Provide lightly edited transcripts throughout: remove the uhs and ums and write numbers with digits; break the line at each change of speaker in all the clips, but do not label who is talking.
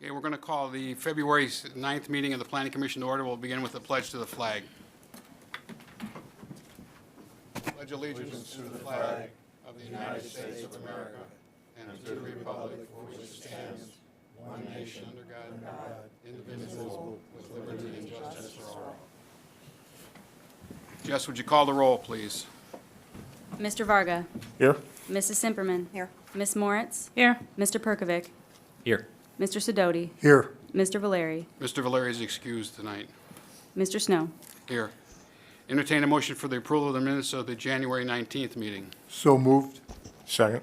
Okay, we're going to call the February 9th meeting of the Planning Commission to order. We'll begin with the pledge to the flag. Pledge allegiance to the flag of the United States of America and to the republic for which it stands, one nation under God, indivisible, with liberty and justice for all. Jess, would you call the roll, please?
Mr. Varga.
Here.
Mrs. Simperman.
Here.
Ms. Moritz.
Here.
Mr. Perkovic.
Here.
Mr. Sidoti.
Here.
Mr. Valeri.
Mr. Valeri is excused tonight.
Mr. Snow.
Here. Entertain a motion for the approval of the minutes of the January 19th meeting.
So moved. Second.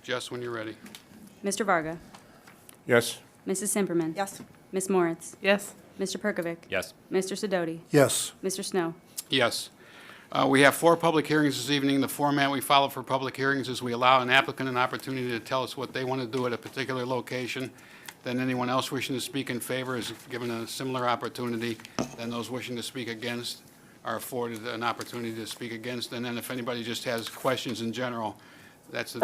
Jess, when you're ready.
Mr. Varga.
Yes.
Mrs. Simperman.
Yes.
Ms. Moritz.
Yes.
Mr. Perkovic.
Yes.
Mr. Sidoti.
Yes.
Mr. Snow.
Yes. We have 4 public hearings this evening. The format we follow for public hearings is we allow an applicant an opportunity to tell us what they want to do at a particular location. Then anyone else wishing to speak in favor is given a similar opportunity. Then those wishing to speak against are afforded an opportunity to speak against. And then if anybody just has questions in general, that's the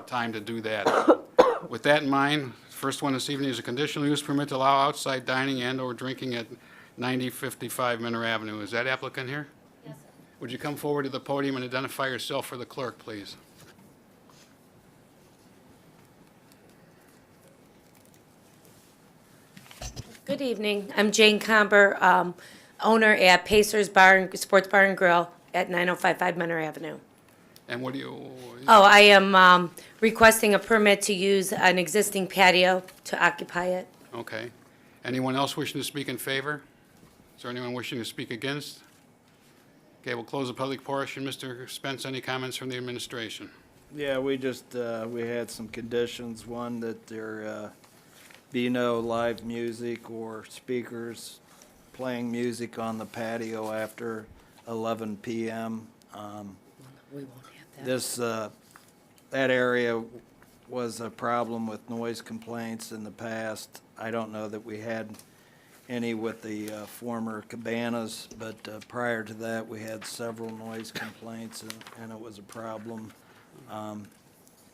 time to do that. With that in mind, first one this evening is a conditional use permit to allow outside dining and/or drinking at 9055 Minner Avenue. Is that applicant here? Yes, sir. Would you come forward to the podium and identify yourself for the clerk, please?
Good evening. I'm Jane Comber, owner at Pacers Sports Bar and Grill at 9055 Menor Avenue.
And what do you,
Oh, I am requesting a permit to use an existing patio to occupy it.
okay. Anyone else wishing to speak in favor? Is there anyone wishing to speak against? Okay, we'll close the public portion. Mr. Spence, any comments from the administration?
Yeah, we just, we had some conditions. One, that there be no live music or speakers playing music on the patio after 11 p.m.
We won't have that.
That area was a problem with noise complaints in the past. I don't know that we had any with the former cabanas, but prior to that, we had several noise complaints, and it was a problem.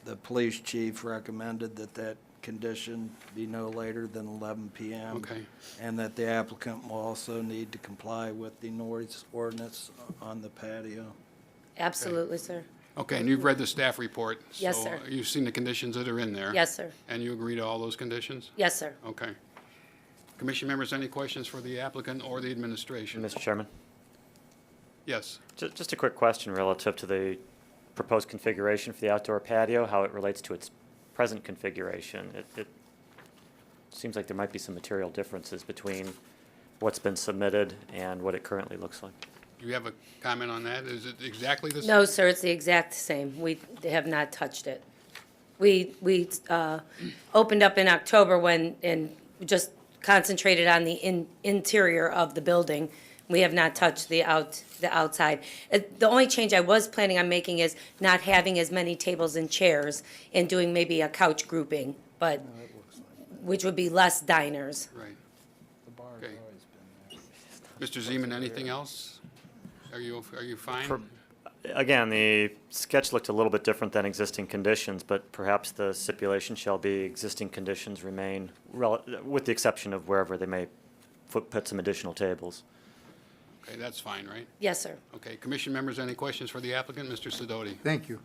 The police chief recommended that condition be no later than 11 p.m.
Okay.
And that the applicant will also need to comply with the noise ordinance on the patio.
Absolutely, sir.
Okay, and you've read the staff report?
Yes, sir.
So you've seen the conditions that are in there?
Yes, sir.
And you agree to all those conditions?
Yes, sir.
Okay. Commission members, any questions for the applicant or the administration?
Mr. Chairman,
Yes.
just a quick question relative to the proposed configuration for the outdoor patio, how it relates to its present configuration. It seems like there might be some material differences between what's been submitted and what it currently looks like.
Do you have a comment on that? Is it exactly the same?
No, sir, it's the exact same. We have not touched it. We opened up in October and just concentrated on the interior of the building. We have not touched the outside. The only change I was planning on making is not having as many tables and chairs and doing maybe a couch grouping, but, which would be less diners.
Right.
The bar's
Okay.
always been there.
Mr. Zeman, anything else? Are you fine?
Again, the sketch looked a little bit different than existing conditions, but perhaps the stipulation shall be existing conditions remain, with the exception of wherever they may put some additional tables.
Okay, that's fine, right?
Yes, sir.
Okay, commission members, any questions for the applicant? Mr. Sidoti?
Thank you.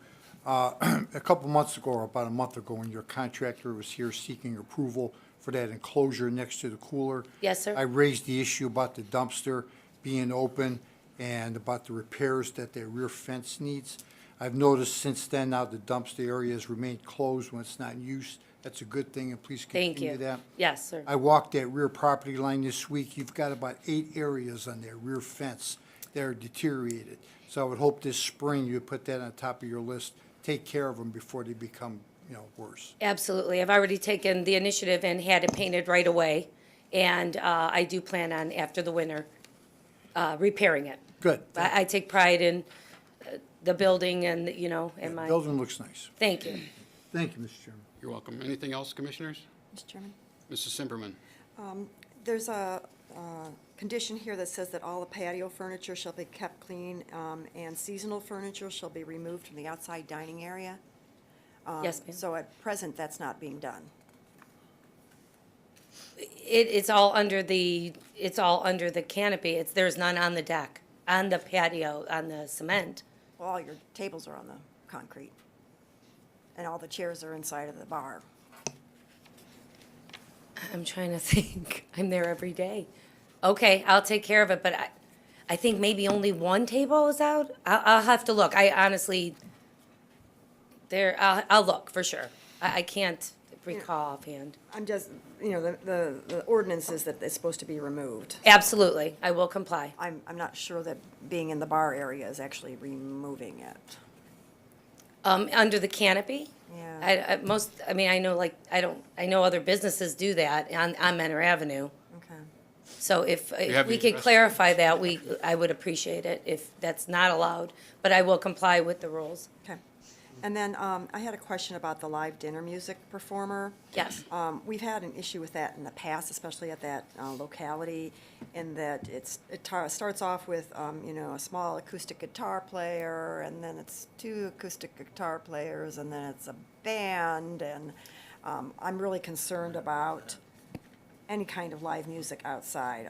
A couple months ago, or about a month ago, when your contractor was here seeking approval for that enclosure next to the cooler.
Yes, sir.
I raised the issue about the dumpster being open and about the repairs that the rear fence needs. I've noticed since then now the dumpster area has remained closed when it's not in use. That's a good thing, and please
Thank
continue
you.
that.
Yes, sir.
I walked that rear property line this week. You've got about 8 areas on their rear fence that are deteriorated. So I would hope this spring you would put that on top of your list. Take care of them before they become, worse.
Absolutely. I've already taken the initiative and had it painted right away. And I do plan on, after the winter, repairing it.
Good.
I take pride in the building and, and my,
Building looks nice.
thank you.
Thank you, Mr. Chairman.
You're welcome. Anything else, commissioners?
Mr. Chairman,
Mrs. Simperman?
there's a condition here that says that all the patio furniture shall be kept clean, and seasonal furniture shall be removed from the outside dining area.
Yes, ma'am.
So at present, that's not being done.
It's all under the canopy. There's none on the deck, on the patio, on the cement.
Well, all your tables are on the concrete, and all the chairs are inside of the bar.
I'm trying to think. I'm there every day. Okay, I'll take care of it, but I think maybe only one table is out. I'll have to look. I honestly, I'll look for sure. I can't recall offhand.
I'm just, the ordinance is that it's supposed to be removed.
Absolutely, I will comply.
I'm not sure that being in the bar area is actually removing it.
Under the canopy?
Yeah.
I know other businesses do that on Menor Avenue.
Okay.
So if
have
we
the
could
address?
clarify that, I would appreciate it if that's not allowed, but I will comply with the rules.
Okay. And then I had a question about the live dinner music performer.
Yes.
We've had an issue with that in the past, especially at that locality, in that it starts off with, a small acoustic guitar player, and then it's two acoustic guitar players, and then it's a band, and I'm really concerned about any kind of live music outside.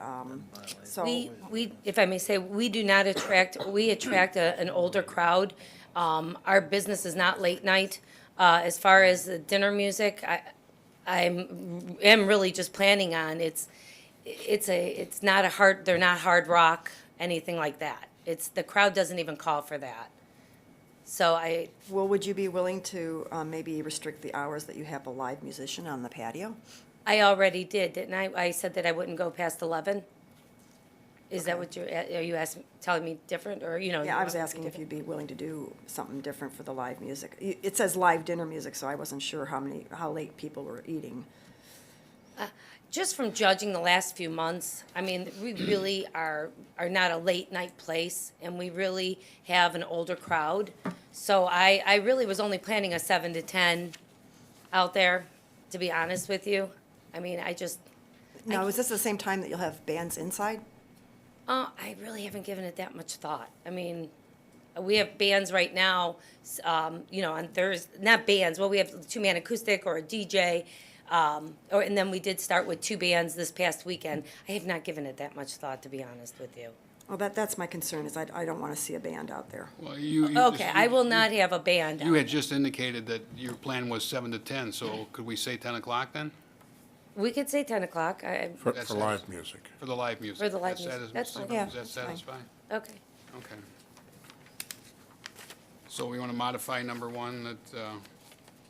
So,
We, if I may say, we attract an older crowd. Our business is not late night. As far as the dinner music, I am really just planning on, it's not they're not hard rock, anything like that. The crowd doesn't even call for that. So
would you be willing to maybe restrict the hours that you have a live musician on the patio?
I already did, didn't I? I said that I wouldn't go past 11. Is that what are you telling me different, or,
Yeah, I was asking if you'd be willing to do something different for the live music. It says live dinner music, so I wasn't sure how late people were eating.
Just from judging the last few months, we really are not a late night place, and we really have an older crowd. So I really was only planning a 7 to 10 out there, to be honest with you.
Now, is this the same time that you'll have bands inside?
I really haven't given it that much thought. We have bands right now, on Thursday, not bands, well, we have two-man acoustic or a DJ, and then we did start with 2 bands this past weekend. I have not given it that much thought, to be honest with you.
Well, that's my concern, is I don't want to see a band out there.
Well, you
Okay, I will not have a band.
You had just indicated that your plan was 7 to 10, so could we say 10 o'clock then?
We could say 10 o'clock.
For
That's
live music.
For the live music?
For the live
Does
music.
that-
That's fine.
Yeah,
Does that
that's fine.
satisfy?
Okay.
Okay. So we want to modify number 1, that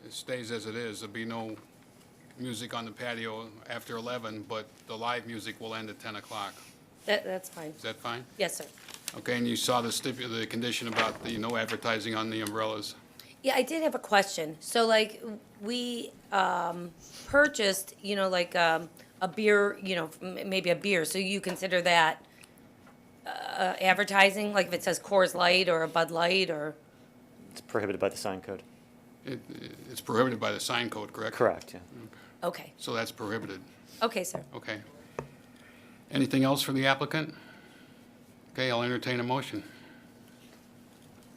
it stays as it is. There'll be no music on the patio after 11, but the live music will end at 10 o'clock.
That's fine.
Is that fine?
Yes, sir.
Okay, and you saw the condition about the no advertising on the umbrellas.
Yeah, I did have a question. So, we purchased, a beer, maybe a beer. So you consider that advertising, like if it says Coors Light or a Bud Light or?
It's prohibited by the sign code.
It's prohibited by the sign code, correct?
Correct, yeah.
Okay.
So that's prohibited.
Okay, sir.
Okay. Anything else for the applicant? Okay, I'll entertain a motion.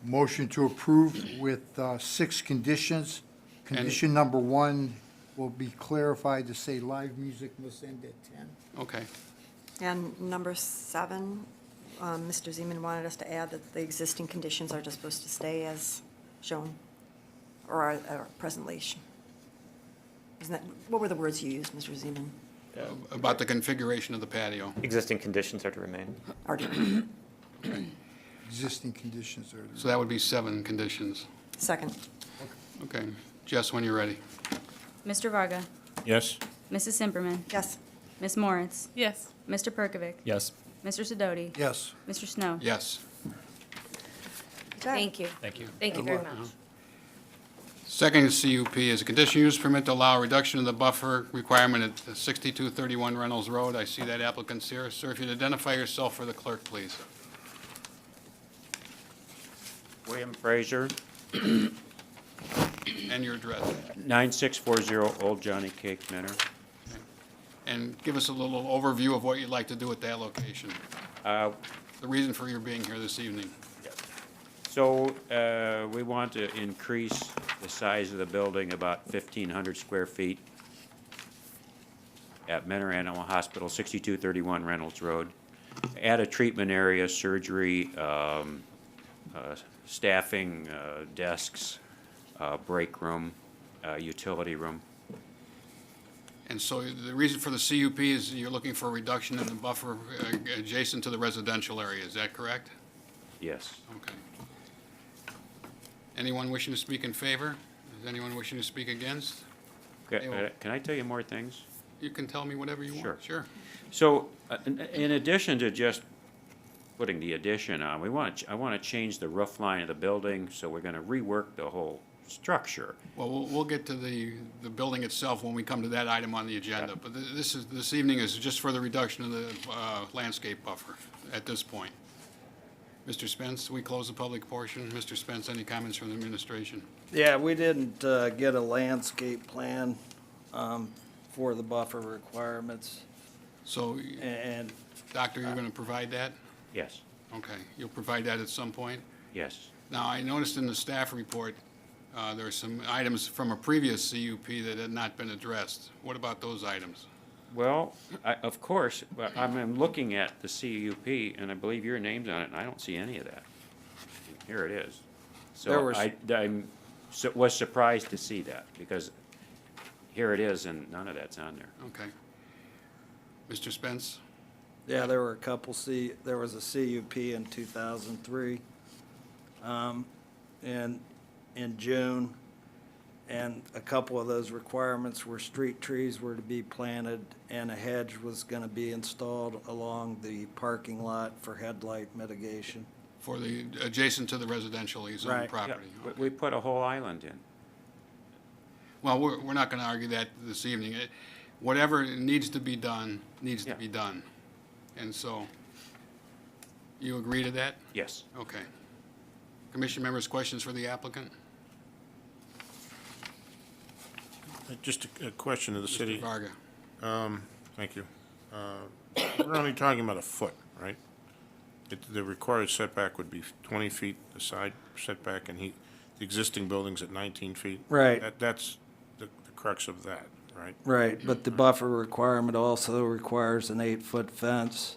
Motion to approve with 6 conditions. Condition number 1 will be clarified to say live music must end at 10.
Okay.
And number 7, Mr. Zeman wanted us to add that the existing conditions are just supposed to stay as shown, or are presently. Isn't that, what were the words you used, Mr. Zeman?
About the configuration of the patio.
Existing conditions are to remain.
Or do-
Existing conditions are.
So that would be 7 conditions.
Second.
Okay. Jess, when you're ready.
Mr. Varga,
Yes?
Mrs. Simperman,
Yes.
Ms. Moritz,
Yes.
Mr. Perkovic,
Yes.
Mr. Sidoti,
Yes.
Mr. Snow.
Yes.
Thank you.
Thank you.
Thank you very much.
Second CUP is a conditional use permit to allow a reduction of the buffer requirement at 6231 Reynolds Road. I see that applicant's here. Sir, if you'd identify yourself for the clerk, please.
William Fraser,
And your address.
9640 Old Johnny Cake Manor.
And give us a little overview of what you'd like to do at that location.
Uh,
The reason for your being here this evening.
So we want to increase the size of the building about 1,500 square feet. at Mentor Animal Hospital, 6231 Reynolds Road. Add a treatment area, surgery, staffing, desks, break room, utility room.
And so the reason for the CUP is you're looking for a reduction in the buffer adjacent to the residential area, is that correct?
Yes.
Okay. Anyone wishing to speak in favor? Is anyone wishing to speak against?
Can I tell you more things?
You can tell me whatever you want.
Sure.
Sure.
So, in addition to just putting the addition on, I want to change the roof line of the building, so we're going to rework the whole structure.
Well, we'll get to the building itself when we come to that item on the agenda. But this evening is just for the reduction of the landscape buffer at this point. Mr. Spence, we close the public portion. Mr. Spence, any comments from the administration?
Yeah, we didn't get a landscape plan for the buffer requirements,
So,
and
Doctor, you're going to provide that?
Yes,
Okay, you'll provide that at some point?
yes.
Now, I noticed in the staff report, there are some items from a previous CUP that had not been addressed. What about those items?
Well, of course, but I'm looking at the CUP, and I believe your name's on it, and I don't see any of that. Here it is.
There
So
was-
was surprised to see that, because here it is, and none of that's on there.
Okay. Mr. Spence?
yeah, there were a couple there was a CUP in 2003, in June, and a couple of those requirements were street trees were to be planted and a hedge was gonna be installed along the parking lot for headlight mitigation.
For the, adjacent to the residentially zoned
Right.
Yeah,
property.
we put a whole island in.
Well, we're not going to argue that this evening. Whatever needs to be done, needs to
Yeah.
be done. And so, you agree to that?
Yes.
Okay. Commission members, questions for the applicant?
Just a question to the
Mr.
city.
Varga?
Thank you. We're only talking about a foot, right? The required setback would be 20 feet, the side setback, and the existing building's at 19 feet.
Right.
That's the crux of that, right?
Right, but the buffer requirement also requires an 8-foot fence.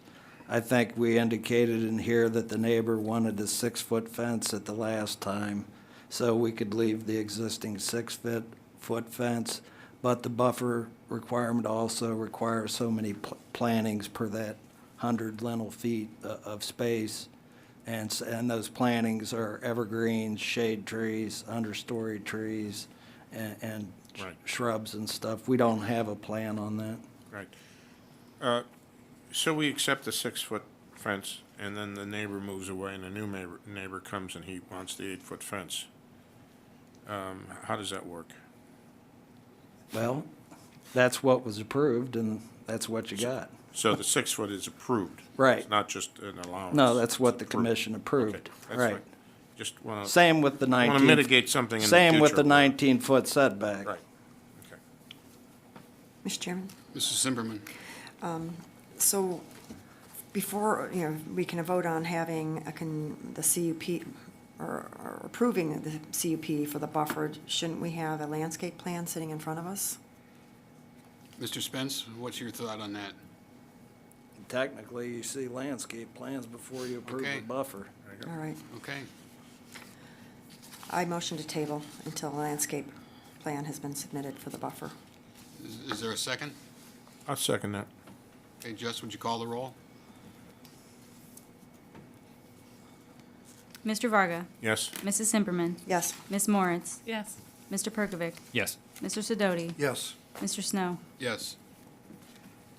I think we indicated in here that the neighbor wanted a 6-foot fence at the last time, so we could leave the existing 6-foot fence, but the buffer requirement also requires so many plantings per that 100 lineal feet of space. And those plantings are evergreens, shade trees, understory trees, and
Right.
shrubs and stuff. We don't have a plan on that.
Right. So we accept the 6-foot fence, and then the neighbor moves away, and a new neighbor comes and he wants the 8-foot fence. How does that work?
Well, that's what was approved, and that's what you got.
So the 6-foot is approved?
Right.
It's not just an allowance?
No, that's what the
It's approved.
commission approved.
Okay, that's
Right.
fine. Just want to,
Same with the
want
19.
to mitigate something in the
Same with
future.
the 19-foot setback.
Right, okay.
Mr. Chairman?
Mrs. Simperman?
So before, we can vote on having the CUP, or approving the CUP for the buffer, shouldn't we have a landscape plan sitting in front of us?
Mr. Spence, what's your thought on that?
Technically, you see landscape plans before you approve
Okay.
the buffer.
All right.
Okay.
I motion to table until a landscape plan has been submitted for the buffer.
Is there a second?
I'll second that.
Okay, Jess, would you call the roll?
Mr. Varga?
Yes?
Mrs. Simperman?
Yes.
Ms. Moritz?
Yes.
Mr. Perkovic?
Yes.
Mr. Sidoti?
Yes.
Mr. Snow?
Yes.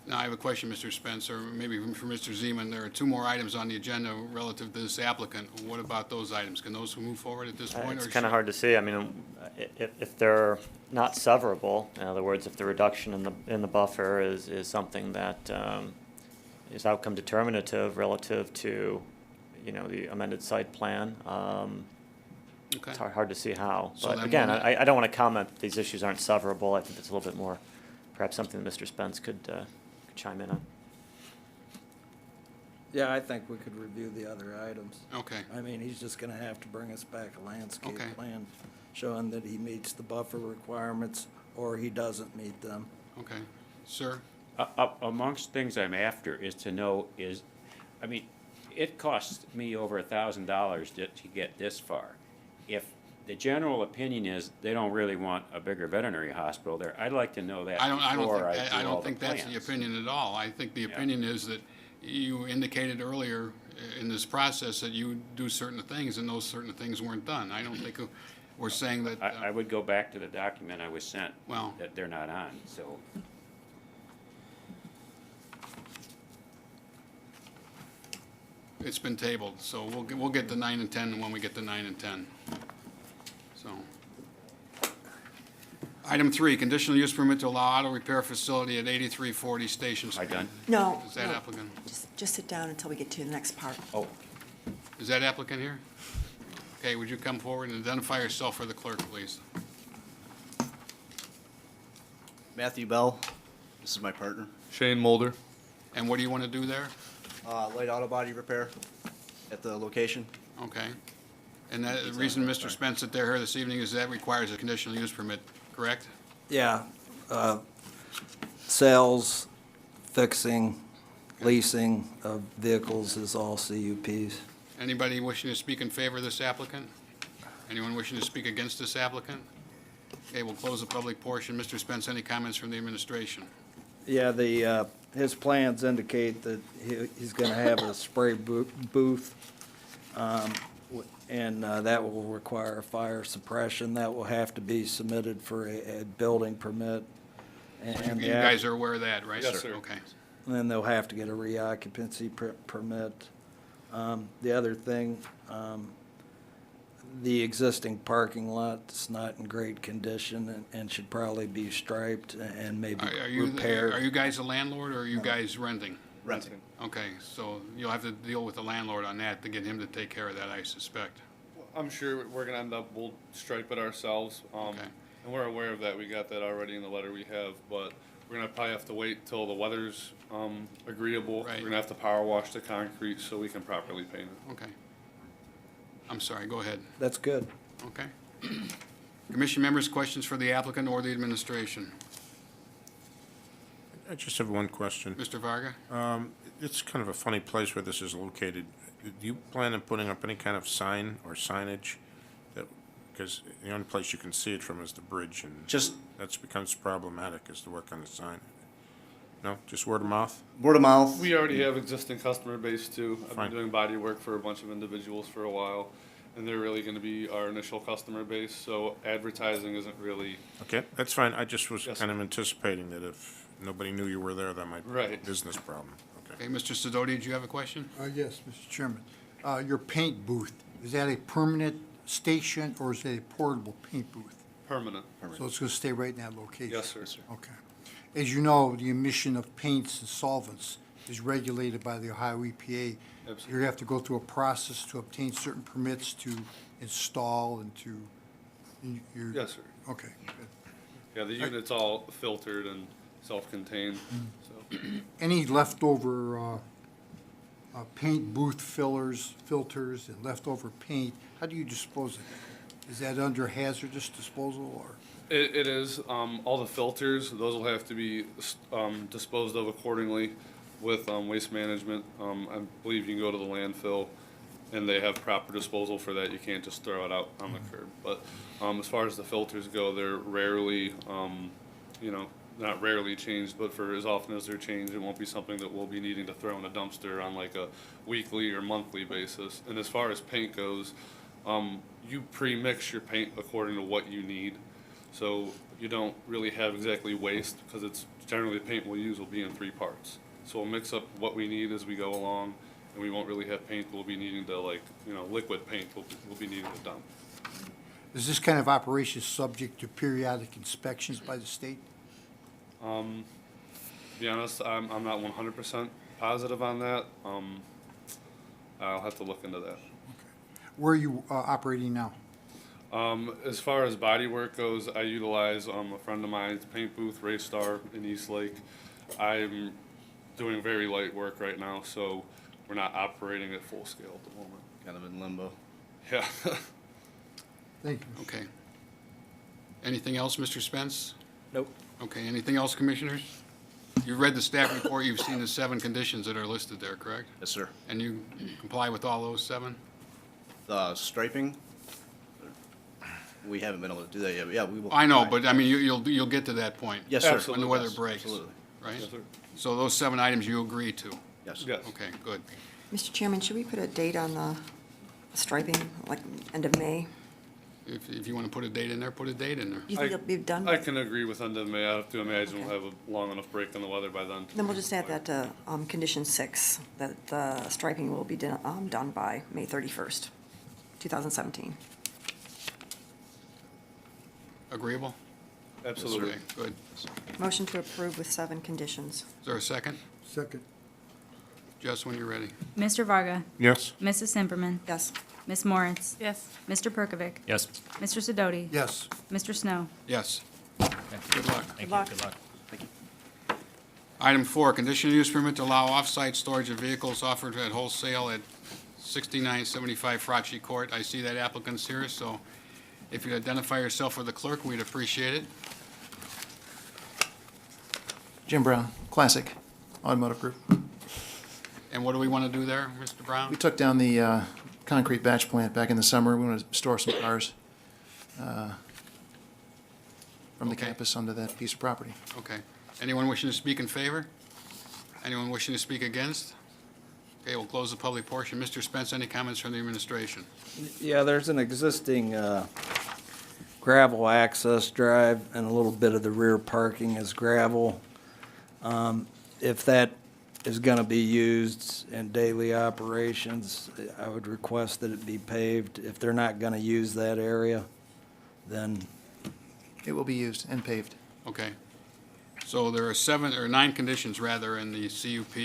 Now, I have a question, Mr. Spence, or maybe for Mr. Zeman. There are two more items on the agenda relative to this applicant. What about those items? Can those move forward at this point?
It's
or
kind of
should-
hard to see. I mean, if they're not severable, in other words, if the reduction in the buffer is something that is outcome determinative relative to, the amended site plan,
Okay.
it's hard to see how.
So
But
then
again,
we'll-
I don't want to comment that these issues aren't severable. I think that's a little bit more, perhaps something that Mr. Spence could chime in on.
Yeah, I think we could review the other items.
Okay.
I mean, he's just gonna have to bring us back a landscape
Okay.
plan showing that he meets the buffer requirements or he doesn't meet them.
Okay. Sir?
Amongst things I'm after is to know is, I mean, it costs me over $1,000 to get this far. If the general opinion is they don't really want a bigger veterinary hospital there, I'd like to know that
I don't
before
think,
I
I
do all
don't
the
think that's the
plans.
opinion at all. I think the opinion is that you indicated earlier in this process that you would do certain things, and those certain things weren't done. I don't think we're saying that.
I would go back to the document I was sent,
Well-
that they're not on, so.
It's been tabled, so we'll get to 9 and 10 when we get to 9 and 10. So. Item 3, conditional use permit to allow auto repair facility at 8340 Station
Am I
Street.
done?
No,
Is that
no.
applicant?
Just sit down until we get to the next part.
Oh,
Is that applicant here? Okay, would you come forward and identify yourself for the clerk, please?
Matthew Bell, this is my partner.
Shane Mulder.
And what do you want to do there?
Light auto body repair at the location.
Okay. And the reason Mr. Spence is here this evening is that requires a conditional use permit, correct?
Yeah, sales, fixing, leasing of vehicles is all CUPs.
Anybody wishing to speak in favor of this applicant? Anyone wishing to speak against this applicant? Okay, we'll close the public portion. Mr. Spence, any comments from the administration?
Yeah, his plans indicate that he's gonna have a spray booth, and that will require fire suppression. That will have to be submitted for a building permit. And
You guys are aware of that, right?
Yes, sir.
Okay.
then they'll have to get a reoccupancy permit. The other thing, the existing parking lot is not in great condition and should probably be striped and maybe
Are you
repaired.
guys a landlord or are you guys renting?
Renting.
Okay, so you'll have to deal with the landlord on that to get him to take care of that, I suspect.
I'm sure we're gonna end up, we'll stripe it ourselves.
Okay.
And we're aware of that. We got that already in the letter we have, but we're gonna probably have to wait till the weather's, agreeable.
Right.
We're gonna have to power wash the concrete so we can properly paint it.
Okay. I'm sorry, go ahead.
That's good.
Okay. Commission members, questions for the applicant or the administration?
I just have one question.
Mr. Varga?
It's kind of a funny place where this is located. Do you plan on putting up any kind of sign or signage? Because the only place you can see it from is the bridge, and
Just
that's becomes problematic is to work on the sign. No, just word of mouth?
word of mouth.
We already have existing customer base too. I've
Fine.
been doing body work for a bunch of individuals for a while, and they're really gonna be our initial customer base, so advertising isn't really,
Okay, that's fine. I just was
Yes,
kind of anticipating that if nobody knew you were there, that might be a
Right.
business problem. Okay.
Okay, Mr. Sidoti, did you have a question?
Yes, Mr. Chairman. Your paint booth, is that a permanent station or is it a portable paint booth?
permanent.
So it's going to stay right in that location?
Yes, sir.
Okay. As you know, the emission of paints and solvents is regulated by the Ohio EPA.
Absolutely.
You have to go through a process to obtain certain permits to install and to, you
Yes, sir.
okay, good.
Yeah, the unit's all filtered and self-contained, so.
Any leftover paint booth filters and leftover paint, how do you dispose of it? Is that under hazardous disposal or?
It is, all the filters, those will have to be, disposed of accordingly with, waste management. I believe you can go to the landfill and they have proper disposal for that. You can't just throw it out on the curb. But, as far as the filters go, they're rarely, not rarely changed, but for as often as they're changed, it won't be something that we'll be needing to throw in a dumpster on like a weekly or monthly basis. And as far as paint goes, you pre-mix your paint according to what you need. So you don't really have exactly waste, because it's generally the paint we'll use will be in 3 parts. So we'll mix up what we need as we go along, and we won't really have paint we'll be needing to liquid paint we'll be needing to dump.
Is this kind of operation subject to periodic inspections by the state?
To be honest, I'm not 100% positive on that. I'll have to look into that.
Where are you operating now?
As far as body work goes, I utilize a friend of mine's paint booth, Raystar in East Lake. I'm doing very light work right now, so we're not operating at full scale at the moment.
Kind of in limbo.
Yeah.
Thank you.
Okay. Anything else, Mr. Spence?
Nope.
Okay, anything else, commissioners? You read the staff report, you've seen the 7 conditions that are listed there, correct?
Yes, sir.
And you comply with all those 7?
The striping, we haven't been able to do that yet, but yeah, we will.
I know,
comply.
but I mean, you'll get to that point.
Yes, sir.
When the weather
Yes,
breaks,
Absolutely,
right?
Yes, sir.
So those 7 items you agree to?
yes.
Yes.
Okay, good.
Mr. Chairman, should we put a date on the striping, like end of May?
If you want to put a date in there, put a date in there.
Do you think it'll be done?
I can agree with end of May. I have to imagine we'll have a long enough break in the weather by then.
Then we'll just add that to condition 6, that the striping will be done by May 31st, 2017.
Agreeable?
Absolutely.
Okay, good.
Motion to approve with 7 conditions.
Is there a second?
Second.
Jess, when you're ready.
Mr. Varga,
Yes?
Mrs. Simperman,
Yes.
Ms. Moritz,
Yes.
Mr. Perkovic,
Yes.
Mr. Sidoti,
Yes.
Mr. Snow.
Yes. Good luck.
Thank
luck.
you. Good luck.
Item 4, conditional use permit to allow off-site storage of vehicles offered at wholesale at 6975 Frotchy Court. I see that applicant's here, so if you'd identify yourself for the clerk, we'd appreciate it.
Jim Brown, Classic Automotive Group.
And what do we want to do there, Mr. Brown?
We took down the concrete batch plant back in the summer. We want to store some cars from the
Okay.
campus onto that piece of property.
Okay. Anyone wishing to speak in favor? Anyone wishing to speak against? Okay, we'll close the public portion. Mr. Spence, any comments from the administration?
Yeah, there's an existing gravel access drive, and a little bit of the rear parking is gravel. If that is going to be used in daily operations, I would request that it be paved. If they're not going to use that area, then
It will be used and paved.
Okay. So there are 9 conditions, rather, in the CUP.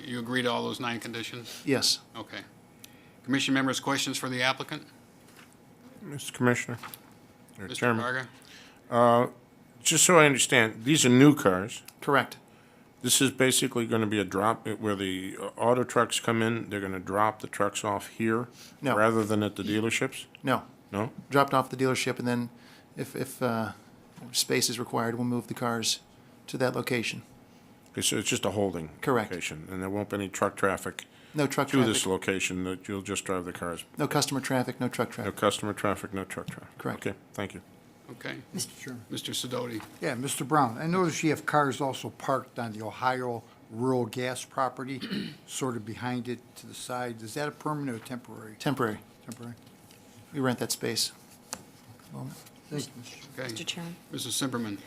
You agree to all those 9 conditions?
Yes.
Okay. Commission members, questions for the applicant?
Mr. Commissioner? Or
Mr.
Chairman?
Varga?
Just so I understand, these are new cars.
Correct.
This is basically going to be a drop, where the auto trucks come in, they're going to drop the trucks off here?
No.
Rather than at the dealerships?
No.
No?
Dropped off the dealership, and then if space is required, we'll move the cars to that location.
Okay, so it's just a holding
Correct.
location, and there won't be any truck traffic
No truck
to this
traffic.
location, that you'll just drive the cars?
No customer traffic, no truck
No
traffic.
customer traffic, no truck traffic?
Correct.
Okay, thank you.
Okay.
Mr. Chairman.
Mr. Sidoti?
Yeah, Mr. Brown, I noticed you have cars also parked on the Ohio rural gas property, sort of behind it to the side. Is that a permanent or temporary?
Temporary.
Temporary.
We rent that space. Moment.
Thank you, Mr.
Okay.
Mr. Chairman,
Mrs. Simperman?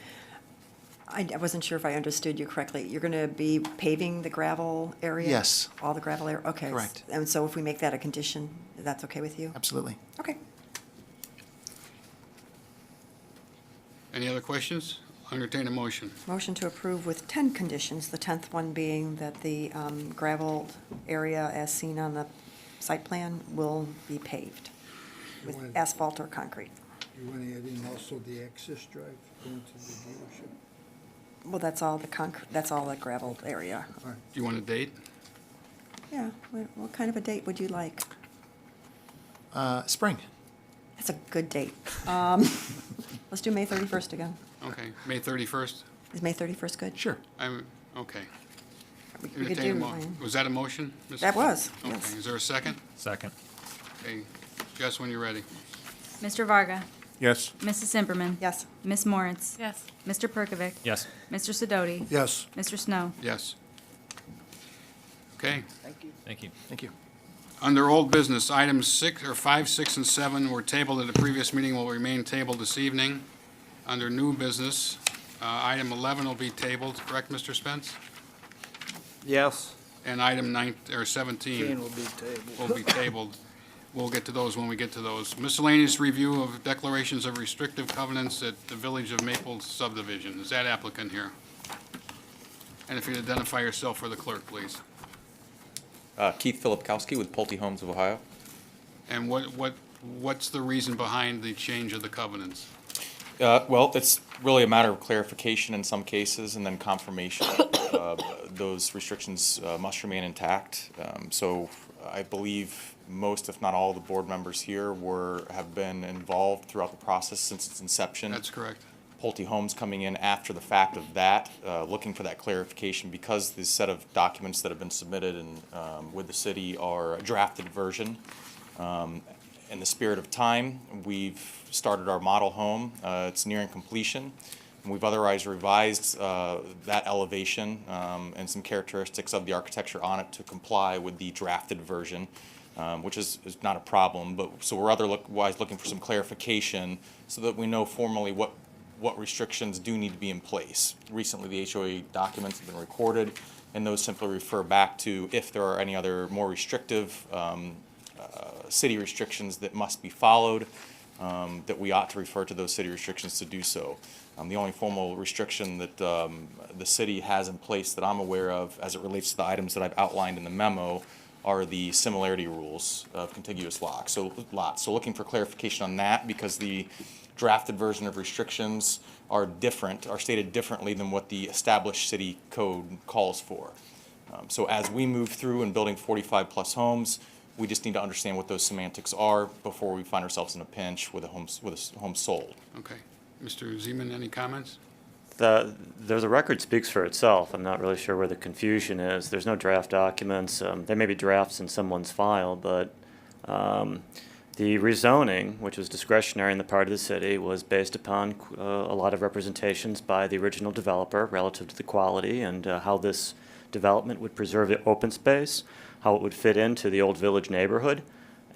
I wasn't sure if I understood you correctly. You're going to be paving the gravel area?
Yes.
All the gravel area? Okay.
Correct.
And so if we make that a condition, that's okay with you?
Absolutely.
Okay.
Any other questions? Entertain a motion.
Motion to approve with 10 conditions, the 10th one being that the gravel area as seen on the site plan will be paved with
Right.
asphalt or concrete.
You want to add in also the access drive going to the dealership?
Well, that's all the that's all the gravel area.
Do you want a date?
Yeah, what kind of a date would you like?
Spring.
That's a good date. Let's do May 31st again.
Okay, May 31st?
Is May 31st good?
Sure.
Okay.
We could
Entertain a
do,
Was that a motion? Mrs.?
that was,
Okay,
yes.
is there a second?
Second.
Okay, Jess, when you're ready.
Mr. Varga,
Yes?
Mrs. Simperman,
Yes.
Ms. Moritz,
Yes.
Mr. Perkovic,
Yes.
Mr. Sidoti,
Yes.
Mr. Snow.
Yes. Okay.
Thank you.
Thank you.
Under old business, items 5, 6, and 7 were tabled at the previous meeting, will remain tabled this evening. Under new business, item 11 will be tabled, correct, Mr. Spence?
yes,
And item 17
will be tabled.
will be tabled. We'll get to those when we get to those. Miscellaneous review of declarations of restrictive covenants at the Village of Maple subdivision. Is that applicant here? And if you'd identify yourself for the clerk, please.
Keith Filipkowski with Pulte Homes of Ohio.
And what's the reason behind the change of the covenants?
Well, it's really a matter of clarification in some cases and then confirmation. Those restrictions must remain intact. So I believe most, if not all, the board members here have been involved throughout the process since its inception.
That's correct.
Pulte Homes coming in after the fact of that, looking for that clarification because the set of documents that have been submitted and with the city are a drafted version. In the spirit of time, we've started our model home. It's nearing completion. And we've otherwise revised that elevation and some characteristics of the architecture on it to comply with the drafted version, which is not a problem. But so we're otherwise looking for some clarification so that we know formally what restrictions do need to be in place. Recently, the HOA documents have been recorded, and those simply refer back to if there are any other more restrictive city restrictions that must be followed, that we ought to refer to those city restrictions to do so. The only formal restriction that the city has in place that I'm aware of as it relates to the items that I've outlined in the memo are the similarity rules of contiguous lots. So looking for clarification on that because the drafted version of restrictions are stated differently than what the established city code calls for. So as we move through and building 45-plus homes, we just need to understand what those semantics are before we find ourselves in a pinch with a home sold.
Okay. Mr. Zeman, any comments?
The record speaks for itself. I'm not really sure where the confusion is. There's no draft documents. There may be drafts in someone's file, but the rezoning, which was discretionary on the part of the city, was based upon a lot of representations by the original developer relative to the quality and how this development would preserve the open space, how it would fit into the old village neighborhood.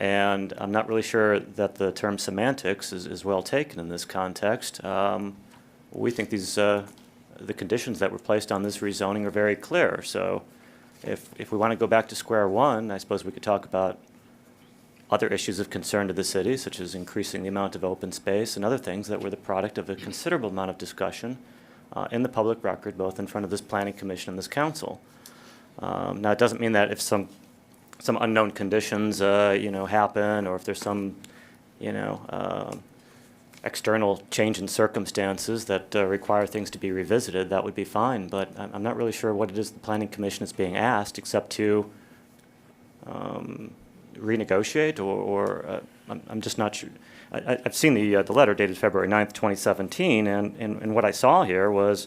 And I'm not really sure that the term semantics is well taken in this context. We think the conditions that were placed on this rezoning are very clear. So if we want to go back to square one, I suppose we could talk about other issues of concern to the city, such as increasing the amount of open space and other things that were the product of a considerable amount of discussion in the public record, both in front of this planning commission and this council. Now, it doesn't mean that if some unknown conditions, happen, or if there's some, external change in circumstances that require things to be revisited, that would be fine. But I'm not really sure what it is the planning commission is being asked, except to renegotiate, or I'm just not sure. I've seen the letter dated February 9th, 2017, and what I saw here was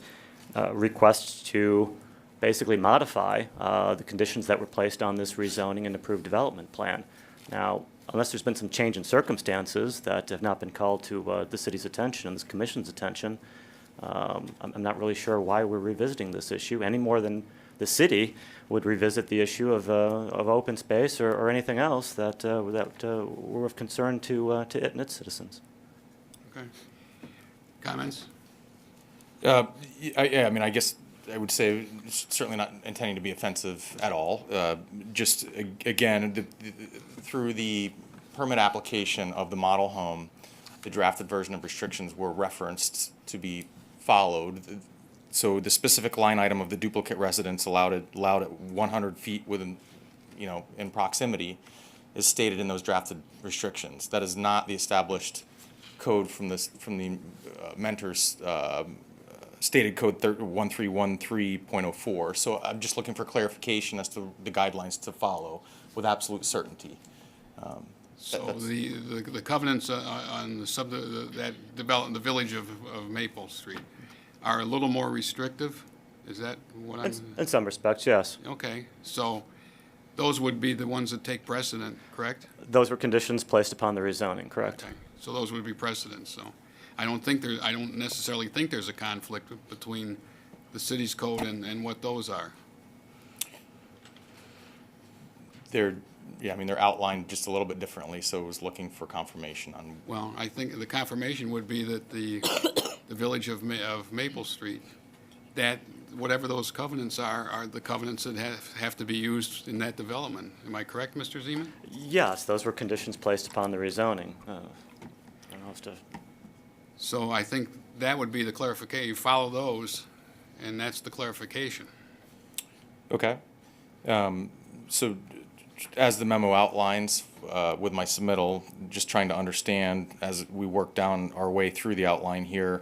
requests to basically modify the conditions that were placed on this rezoning and approved development plan. Now, unless there's been some change in circumstances that have not been called to the city's attention and this commission's attention, I'm not really sure why we're revisiting this issue any more than the city would revisit the issue of open space or anything else that were of concern to it and its citizens.
Okay. Comments?
I guess I would say certainly not intending to be offensive at all. Just again, through the permit application of the model home, the drafted version of restrictions were referenced to be followed. So the specific line item of the duplicate residence allowed at 100 feet within, in proximity, is stated in those drafted restrictions. That is not the established code from the Mentor's stated code 1313.04. So I'm just looking for clarification as to the guidelines to follow with absolute certainty.
So the covenants on that development, the village of Maple Street, are a little more restrictive? Is that what I'm?
In some respects, yes.
Okay, so those would be the ones that take precedent, correct?
Those were conditions placed upon the rezoning, correct?
Okay, so those would be precedents, so. I don't necessarily think there's a conflict between the city's code and what those are.
They're outlined just a little bit differently, so I was looking for confirmation on.
Well, I think the confirmation would be that the village of Maple Street, that whatever those covenants are the covenants that have to be used in that development. Am I correct, Mr. Zeman?
Yes, those were conditions placed upon the rezoning. I don't know if to.
So I think that would be the clarification. You follow those, and that's the clarification.
Okay. So as the memo outlines with my submittal, just trying to understand as we work down our way through the outline here,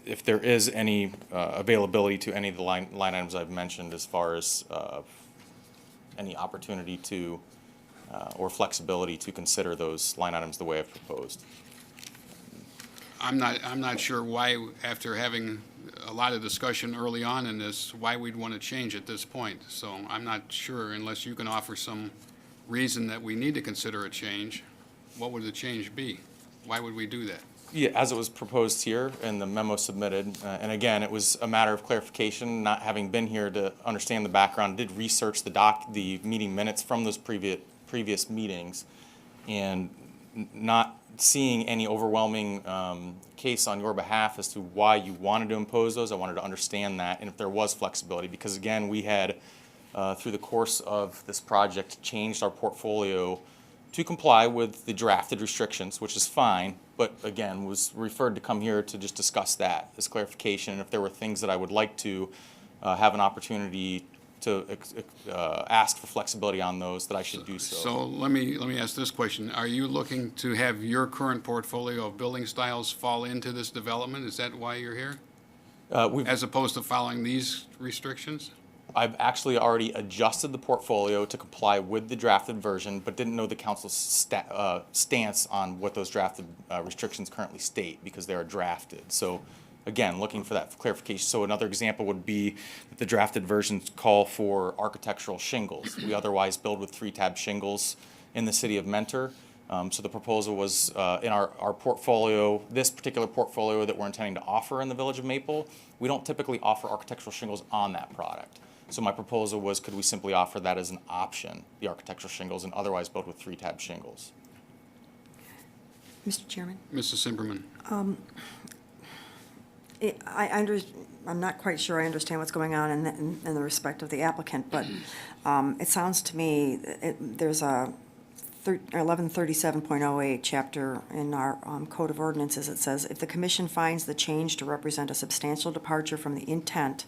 if there is any availability to any of the line items I've mentioned as far as any opportunity to or flexibility to consider those line items the way I've proposed.
I'm not sure why, after having a lot of discussion early on in this, why we'd want to change at this point. So I'm not sure, unless you can offer some reason that we need to consider a change. What would the change be? Why would we do that?
Yeah, as it was proposed here in the memo submitted, and again, it was a matter of clarification, not having been here to understand the background, did research the meeting minutes from those previous meetings, and not seeing any overwhelming case on your behalf as to why you wanted to impose those. I wanted to understand that, and if there was flexibility, because again, we had, through the course of this project, changed our portfolio to comply with the drafted restrictions, which is fine, but again, was referred to come here to just discuss that as clarification. And if there were things that I would like to have an opportunity to ask for flexibility on those, that I should do so.
So let me ask this question. Are you looking to have your current portfolio of building styles fall into this development? Is that why you're here? As opposed to following these restrictions?
I've actually already adjusted the portfolio to comply with the drafted version, but didn't know the council's stance on what those drafted restrictions currently state, because they are drafted. So again, looking for that clarification. So another example would be that the drafted versions call for architectural shingles. We otherwise build with 3-tab shingles in the city of Mentor. So the proposal was in our portfolio, this particular portfolio that we're intending to offer in the Village of Maple, we don't typically offer architectural shingles on that product. So my proposal was, could we simply offer that as an option, the architectural shingles, and otherwise build with 3-tab shingles?
Mr. Chairman?
Mrs. Simperman?
I'm not quite sure I understand what's going on in the respect of the applicant, but it sounds to me, there's a 1137.08 chapter in our Code of Ordinances. It says, if the commission finds the change to represent a substantial departure from the intent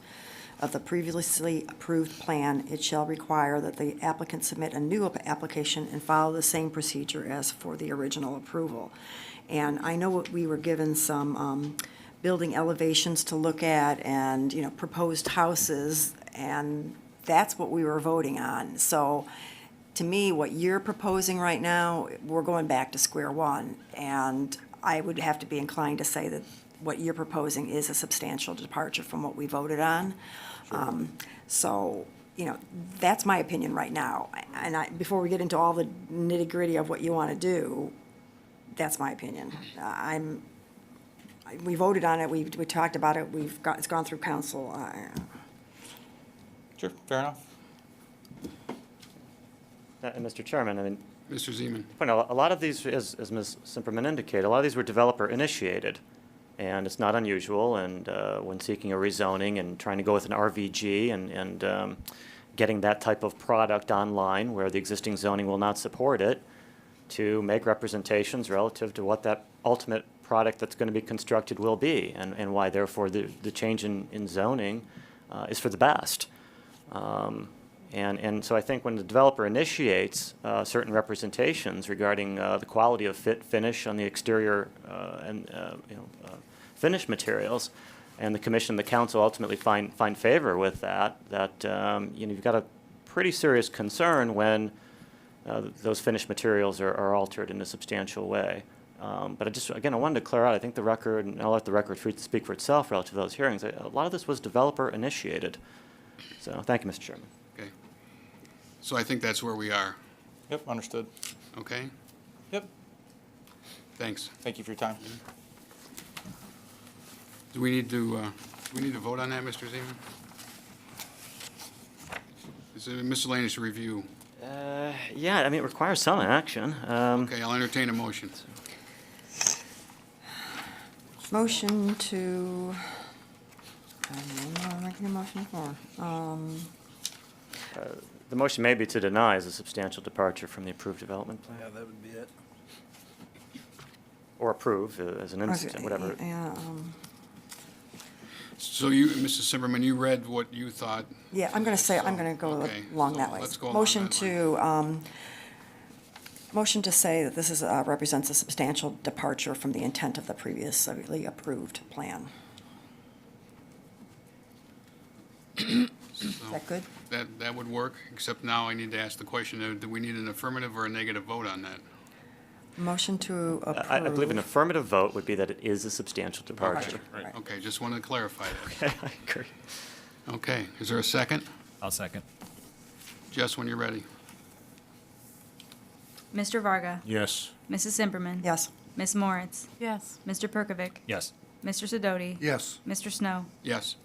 of the previously approved plan, it shall require that the applicant submit a new application and follow the same procedure as for the original approval. And I know we were given some building elevations to look at and, proposed houses, and that's what we were voting on. So to me, what you're proposing right now, we're going back to square one. And I would have to be inclined to say that what you're proposing is a substantial departure from what we voted on. So, that's my opinion right now. And before we get into all the nitty-gritty of what you want to do, that's my opinion. We voted on it, we talked about it, it's gone through council.
Sure, fair enough.
And Mr. Chairman, I mean,
Mr. Zeman?
a lot of these, as Ms. Simperman indicated, a lot of these were developer-initiated. And it's not unusual, and when seeking a rezoning and trying to go with an RVG and getting that type of product online where the existing zoning will not support it, to make representations relative to what that ultimate product that's going to be constructed will be, and why therefore the change in zoning is for the best. And so I think when the developer initiates certain representations regarding the quality of finish on the exterior finish materials, and the commission and the council ultimately find favor with that, you've got a pretty serious concern when those finished materials are altered in a substantial way. But I wanted to clear out, I think the record, and I'll let the record speak for itself relative to those hearings, a lot of this was developer initiated. So thank you, Mr. Chairman.
Okay. So I think that's where we are,
Yep, understood.
okay?
Yep,
Thanks.
thank you for your time.
Do we need to vote on that, Mr. Zeman? It's a miscellaneous review.
Yeah, I mean, it requires some action.
Okay, I'll entertain a motion.
Motion to, I don't know what I'm making a motion for.
The motion may be to deny as a substantial departure from the approved development plan.
Yeah, that would be it.
Or approve as an instant, whatever.
Yeah,
So you, Mrs. Simperman, you read what you thought.
yeah, I'm going to go
Okay,
along
so
that way.
let's go along
Motion
that
to, motion to say that this is, represents a substantial departure from the intent of the previously approved plan. Is that good?
That would work, except now I need to ask the question, do we need an affirmative or a negative vote on that?
Motion to approve.
I believe an affirmative vote would be that it is a substantial departure.
Right.
Okay, just wanted to clarify that.
I agree.
Okay, is there a second?
I'll second.
Jess, when you're ready.
Mr. Varga,
Yes.
Mrs. Simperman,
Yes.
Ms. Moritz,
Yes.
Mr. Perkovic,
Yes.
Mr. Sidoti,
Yes.
Mr. Snow.
Yes.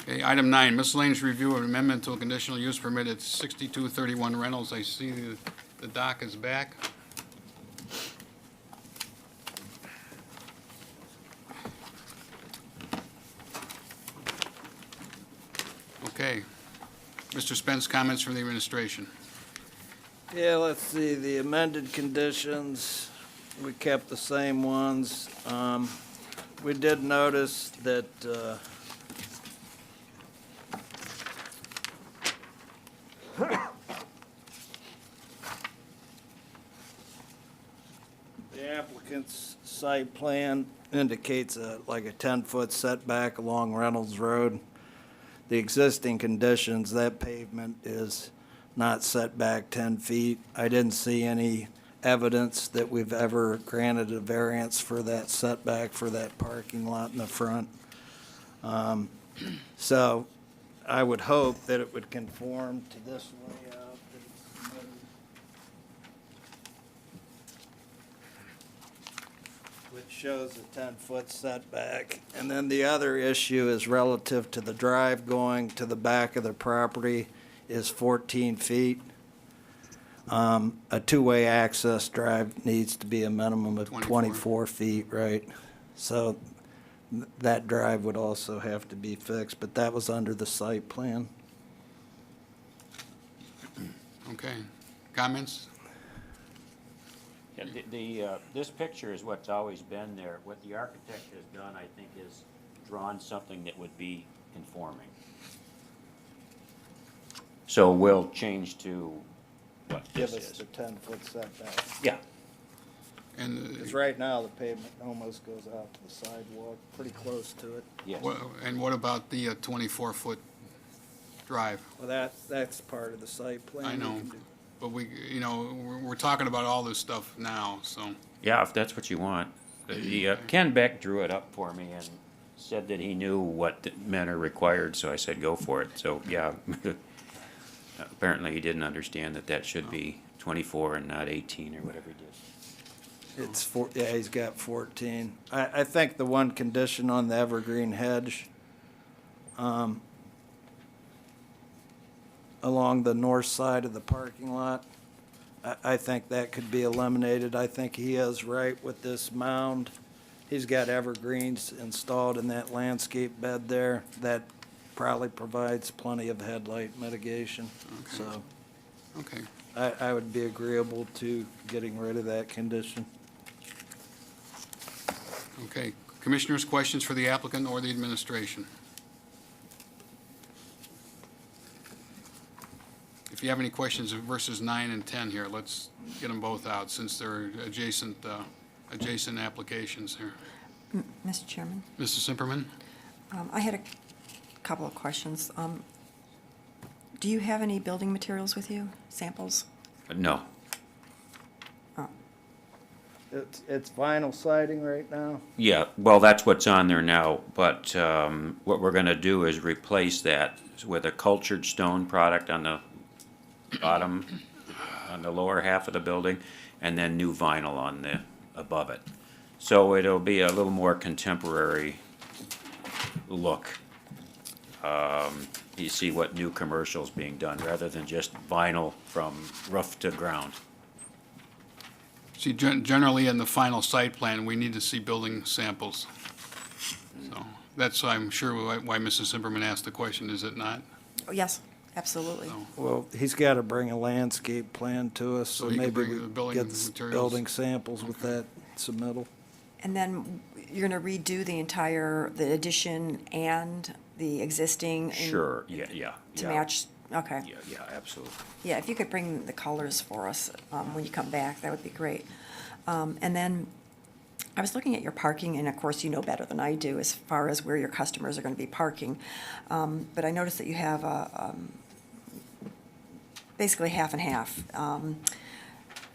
Okay, item 9, miscellaneous review of amendment to a conditional use permit at 6231 Reynolds. I see the dock is back. Okay. Mr. Spence, comments from the administration.
Yeah, let's see, the amended conditions, we kept the same ones. We did notice that, the applicant's site plan indicates like a 10-foot setback along Reynolds Road. The existing conditions, that pavement is not set back 10 feet. I didn't see any evidence that we've ever granted a variance for that setback for that parking lot in the front. So I would hope that it would conform to this layout that it's submitted. Which shows a 10-foot setback. And then the other issue is relative to the drive going to the back of the property is 14 feet. A two-way access drive needs to be a minimum of 24 feet, right? So that drive would also have to be fixed, but that was under the site plan.
Okay. Comments?
Yeah, this picture is what's always been there. What the architect has done, I think, is drawn something that would be conforming. So we'll change to what this
Give us
is.
the 10-foot setback.
Yeah,
And,
Because right now, the pavement almost goes out to the sidewalk, pretty close to it.
yes.
what about the 24-foot drive?
Well, that's part of the site plan.
I
We
know,
can do-
but we're talking about all this stuff now, so.
Yeah, if that's what you want. Ken Beck drew it up for me and said that he knew what men are required, so I said, go for it. So, yeah. Apparently, he didn't understand that should be 24 and not 18 or whatever he did.
It's yeah, he's got 14. I think the one condition on the evergreen hedge, along the north side of the parking lot, I think that could be eliminated. I think he is right with this mound. He's got evergreens installed in that landscape bed there. That probably provides plenty of headlight mitigation.
Okay.
So
Okay.
I would be agreeable to getting rid of that condition.
Okay. Commissioners, questions for the applicant or the administration? If you have any questions of verses 9 and 10 here, let's get them both out since they're adjacent applications here.
Mr. Chairman,
Mrs. Simperman?
I had a couple of questions. Do you have any building materials with you, samples?
No.
Oh,
It's vinyl siding right now.
Yeah, well, that's what's on there now, but what we're gonna do is replace that with a cultured stone product on the bottom, on the lower half of the building, and then new vinyl on the, above it. So it'll be a little more contemporary look. You see what new commercials being done, rather than just vinyl from roof to ground.
See, generally in the final site plan, we need to see building samples. So that's, I'm sure, why Mrs. Simperman asked the question, is it not?
oh, yes, absolutely.
So,
Well, he's got to bring a landscape plan to us,
So
so
he can
maybe
bring
we
the building
get the
materials.
building samples with that submittal.
And then you're going to redo the addition and the existing?
Sure, yeah.
To match, okay.
Yeah, absolutely.
Yeah, if you could bring the colors for us when you come back, that would be great. And then I was looking at your parking, and of course, you know better than I do as far as where your customers are going to be parking. But I noticed that you have basically half and half.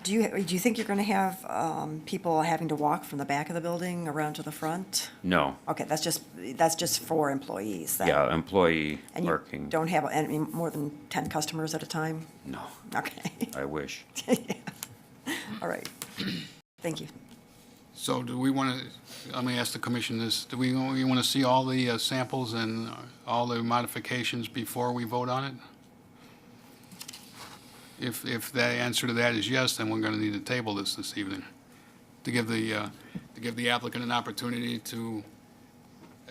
Do you think you're going to have people having to walk from the back of the building around to the front?
No,
Okay, that's just for employees then?
yeah, employee
And you
parking,
don't have any more than 10 customers at a time?
no,
Okay,
I wish.
all right. Thank you.
So do we want to, let me ask the commission this, do we want to see all the samples and all the modifications before we vote on it? If the answer to that is yes, then we're going to need to table this evening to give the applicant an opportunity to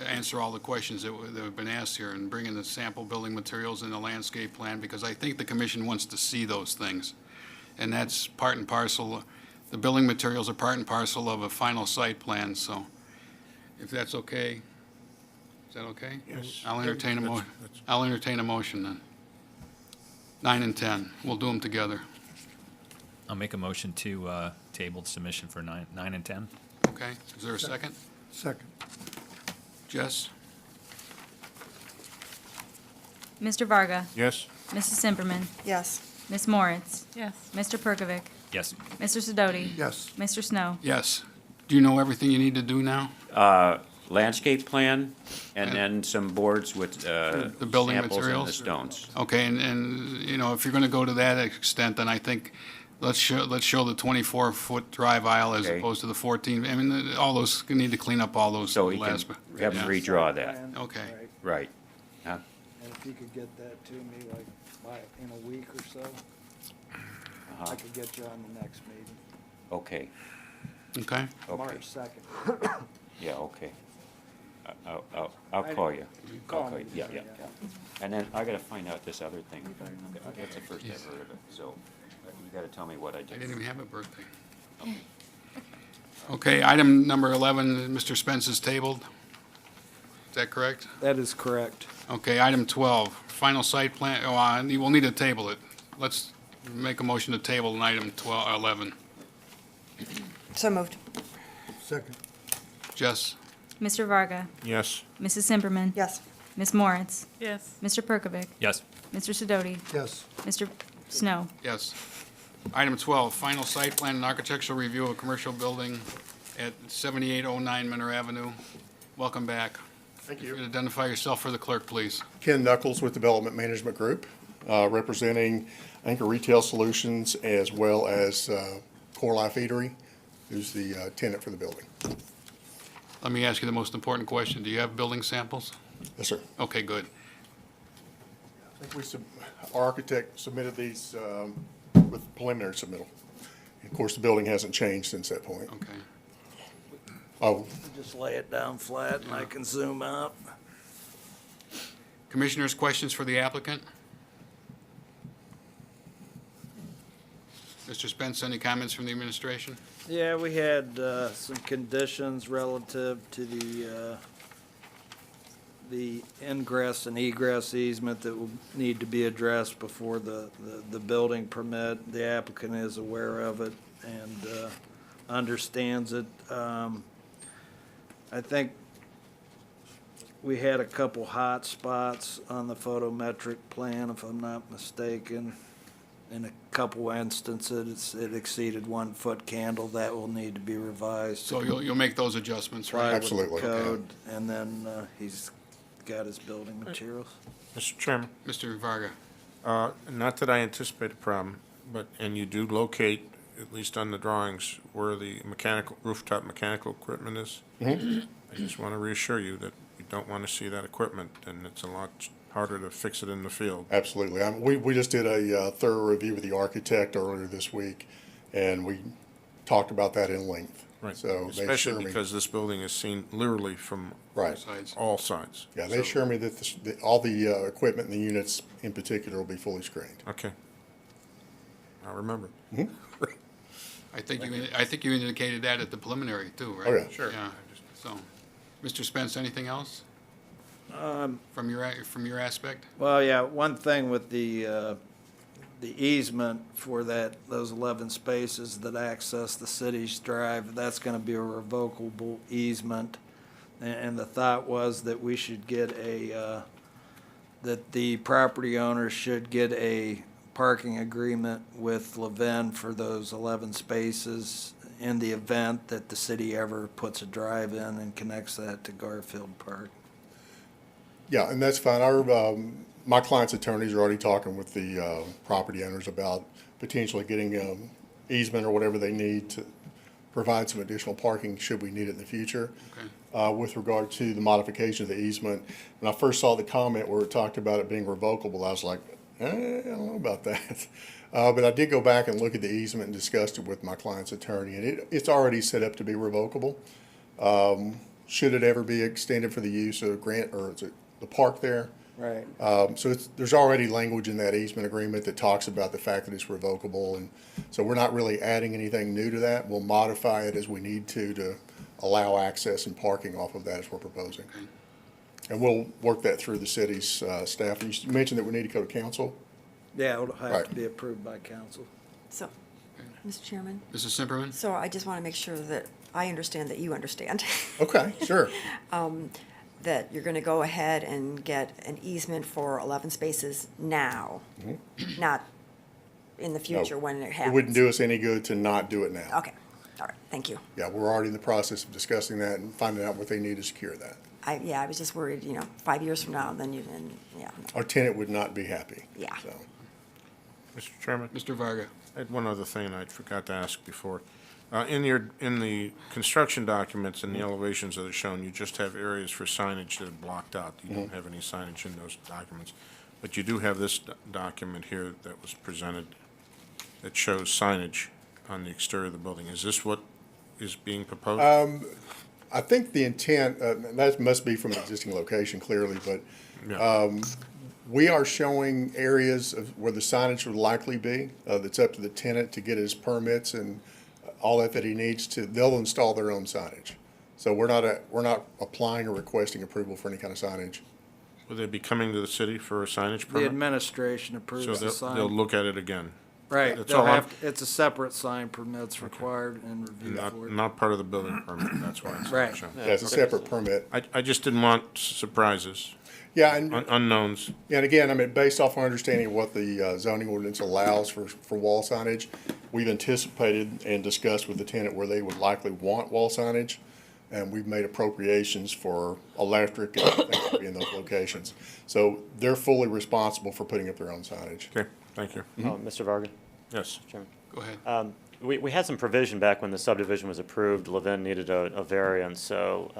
answer all the questions that have been asked here and bring in the sample building materials and the landscape plan, because I think the commission wants to see those things. And that's part and parcel, the building materials are part and parcel of a final site plan, so if that's okay, is that okay?
Yes.
I'll entertain
That's-
I'll entertain a motion then. 9 and 10, we'll do them together.
I'll make a motion to table submission for 9 and 10.
Okay, is there a second?
Second.
Jess?
Mr. Varga,
Yes?
Mrs. Simperman,
Yes.
Ms. Moritz,
Yes.
Mr. Perkovic,
Yes.
Mr. Sidoti.
Yes.
Mr. Snow.
Yes. Do you know everything you need to do now?
Landscape plan, and then some boards with
The building
samples and the
materials?
stones.
Okay, and, you know, if you're gonna go to that extent, then I think let's show the 24-foot drive aisle as
Okay.
opposed to the 14. I mean, all those, you need to clean up all those.
So we can
last-
have them
yeah.
redraw that,
Okay.
right. Huh?
And if you could get that to me like in a week or so,
Uh-huh.
I could get you on the next meeting,
Okay,
Okay,
okay,
March 2nd.
yeah, okay. I'll call you.
Call
I'll
me.
you. Yeah, yeah. And then I gotta find out this other thing. That's the first I've heard of it, so you gotta tell me what I
I
did.
didn't even have a birthday. Okay, item number 11, Mr. Spence is tabled. Is that correct?
That is correct.
Okay, item 12, final site plan, we'll need to table it. Let's make a motion to table in item 11.
So moved.
Second.
Jess?
Mr. Varga,
Yes.
Mrs. Simperman,
Yes.
Ms. Moritz,
Yes.
Mr. Perkovic,
Yes.
Mr. Sidoti,
Yes.
Mr. Snow.
Yes. Item 12, final site plan and architectural review of a commercial building at 7809 Minner Avenue. Welcome back.
Thank
If
you.
you'd identify yourself for the clerk, please.
Ken Knuckles with Development Management Group, representing Anchor Retail Solutions as well as Core Life Eatery, who's the tenant for the building.
Let me ask you the most important question. Do you have building samples?
Yes, sir.
Okay, good.
I think our architect submitted these with preliminary submittal. Of course, the building hasn't changed since that point.
Okay.
Oh,
Just lay it down flat and I can zoom out.
Commissioners, questions for the applicant? Mr. Spence, any comments from the administration?
Yeah, we had some conditions relative to the ingress and egress easement that will need to be addressed before the building permit. The applicant is aware of it and understands it. I think we had a couple hot spots on the photometric plan, if I'm not mistaken. In a couple instances, it exceeded 1 foot candle. That will need to be revised.
So you'll make those adjustments,
Comply
right?
with the
Absolutely, yeah.
code, and then he's got his building materials.
Mr. Chairman,
Mr. Varga?
not that I anticipate a problem, but, and you do locate, at least on the drawings, where the rooftop mechanical equipment is. I just want to reassure you that you don't want to see that equipment, and it's a lot harder to fix it in the field.
absolutely. We just did a thorough review with the architect earlier this week, and we talked about that in length.
Right,
So they assure
especially
me,
because this building is seen literally from
right.
Sides.
all sides.
Yeah, they
So-
assure me that all the equipment and the units in particular will be fully screened.
Okay. I remember.
I think you indicated that at the preliminary too, right?
Oh, yeah.
Sure.
Yeah, so, Mr. Spence, anything else? From your aspect?
Well, yeah, one thing with the easement for those 11 spaces that access the city's drive, that's gonna be a revocable easement. And the thought was that we should get that the property owner should get a parking agreement with Levin for those 11 spaces in the event that the city ever puts a drive in and connects that to Garfield Park.
Yeah, and that's fine. My client's attorneys are already talking with the property owners about potentially getting easement or whatever they need to provide some additional parking should we need it in the future.
Okay.
With regard to the modification of the easement, when I first saw the comment where it talked about it being revocable, I was like, I don't know about that. But I did go back and look at the easement and discussed it with my client's attorney, and it's already set up to be revocable. Should it ever be extended for the use of the park there?
Right.
So there's already language in that easement agreement that talks about the fact that it's revocable, and so we're not really adding anything new to that. We'll modify it as we need to allow access and parking off of that as we're proposing. And we'll work that through the city's staff. And you mentioned that we need to go to council?
Yeah, it'll have
Right.
to be approved by council.
So, Mr. Chairman,
Mrs. Simperman?
so I just want to make sure that I understand that you understand.
Okay, sure.
That you're going to go ahead and get an easement for 11 spaces now, not in the future
No,
when it
It
happens.
wouldn't do us any good to not do it now.
Okay, all right, thank you.
Yeah, we're already in the process of discussing that and finding out what they need to secure that.
I was just worried, 5 years from now, then yeah.
Our tenant would not be happy.
Yeah.
So.
Mr. Chairman?
Mr. Varga?
I had one other thing I forgot to ask before. In the construction documents and the elevations that are shown, you just have areas for signage that are blocked out. You don't have any signage in those documents. But you do have this document here that was presented that shows signage on the exterior of the building. Is this what is being proposed?
I think the intent, that must be from an existing location clearly, but
Yeah.
we are showing areas of where the signage would likely be. That's up to the tenant to get his permits and all that he needs to. They'll install their own signage. So we're not applying or requesting approval for any kind of signage.
Will they be coming to the city for a signage
The
permit?
administration
So
approves the
they'll
sign.
look at it again?
Right,
That's
they'll
all I'm-
have, it's a separate sign permits required and reviewed for it.
Not part of the building permit, that's why it's
Right.
shown.
Yeah, it's a separate permit.
I just didn't want surprises,
Yeah, and
unknowns.
Yeah, and again, I mean, based off our understanding of what the zoning ordinance allows for wall signage, we've anticipated and discussed with the tenant where they would likely want wall signage, and we've made appropriations for electric and things to be in those locations. So they're fully responsible for putting up their own signage.
Okay, thank you.
Mr. Varga?
Yes.
Chairman?
Go ahead.
We had some provision back when the subdivision was approved. Levin needed a variance, so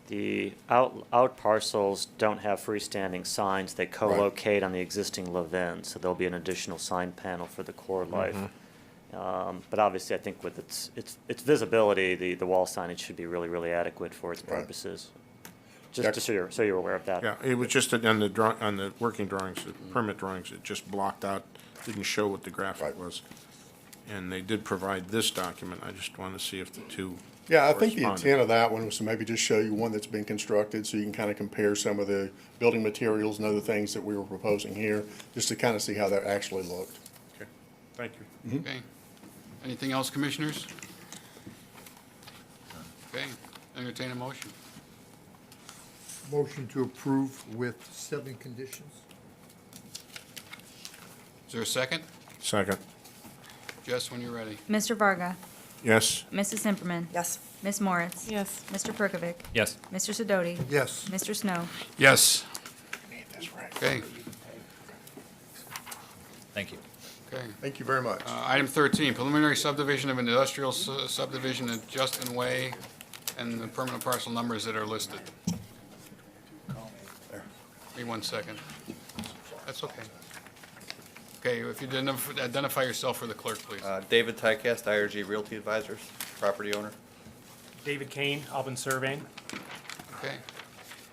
the out parcels don't have freestanding signs. They co-locate on the existing Levin, so there'll be an additional sign panel for the core life. But obviously, I think with its visibility, the wall signage should be really, really adequate for its
Right.
purposes. Just so you're aware of that.
Yeah, it was just that on the working drawings, the permit drawings, it just blocked out, didn't show what the graphic
Right.
was. And they did provide this document. I just wanted to see if the two
Yeah, I think the
corresponded.
intent of that one was to maybe just show you one that's been constructed, so you can kind of compare some of the building materials and other things that we were proposing here, just to kind of see how that actually looked.
Okay, thank you.
Okay. Anything else, commissioners? Okay, entertain a motion.
Motion to approve with 7 conditions.
Is there a second?
Second,
Jess, when you're ready.
Mr. Varga?
yes.
Mrs. Simperman?
Yes.
Ms. Moritz?
Yes.
Mr. Perkovic?
Yes.
Mr. Sidoti?
Yes.
Mr. Snow?
Yes. Okay,
Thank you.
okay.
Thank you very much.
Item 13, preliminary subdivision of an industrial subdivision at Justin Way and the permanent parcel numbers that are listed. Give me 1 second. That's okay. Okay, if you didn't identify yourself for the clerk, please.
David Tycast, IRG Realty Advisors, property owner.
David Kane, Albin Surveying.
Okay.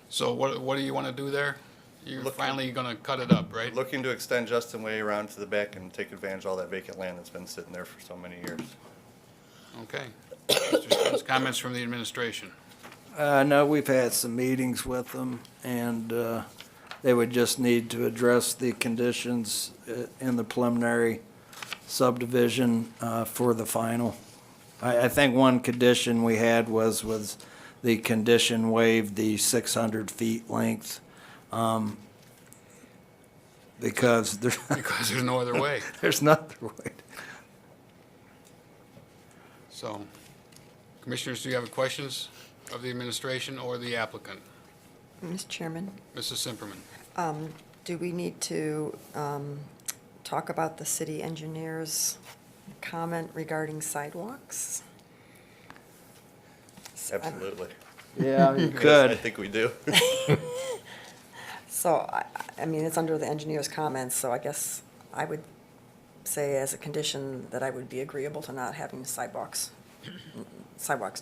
So what do you want to do there? You're
Look-
finally going to cut it up, right?
Looking to extend Justin Way around to the back and take advantage of all that vacant land that's been sitting there for so many years.
Okay. Mr. Spence, comments from the administration.
No, we've had some meetings with them, and they would just need to address the conditions in the preliminary subdivision for the final. I think one condition we had was the condition waived the 600 feet length. because there,
because there's no other way.
there's no other way.
So, Commissioners, do you have questions of the administration or the applicant?
Mr. Chairman,
Mrs. Simperman?
do we need to talk about the city engineer's comment regarding sidewalks?
Absolutely.
Yeah, you
I
could.
think we do.
So, I mean, it's under the engineer's comments, so I guess I would say as a condition that I would be agreeable to not having sidewalks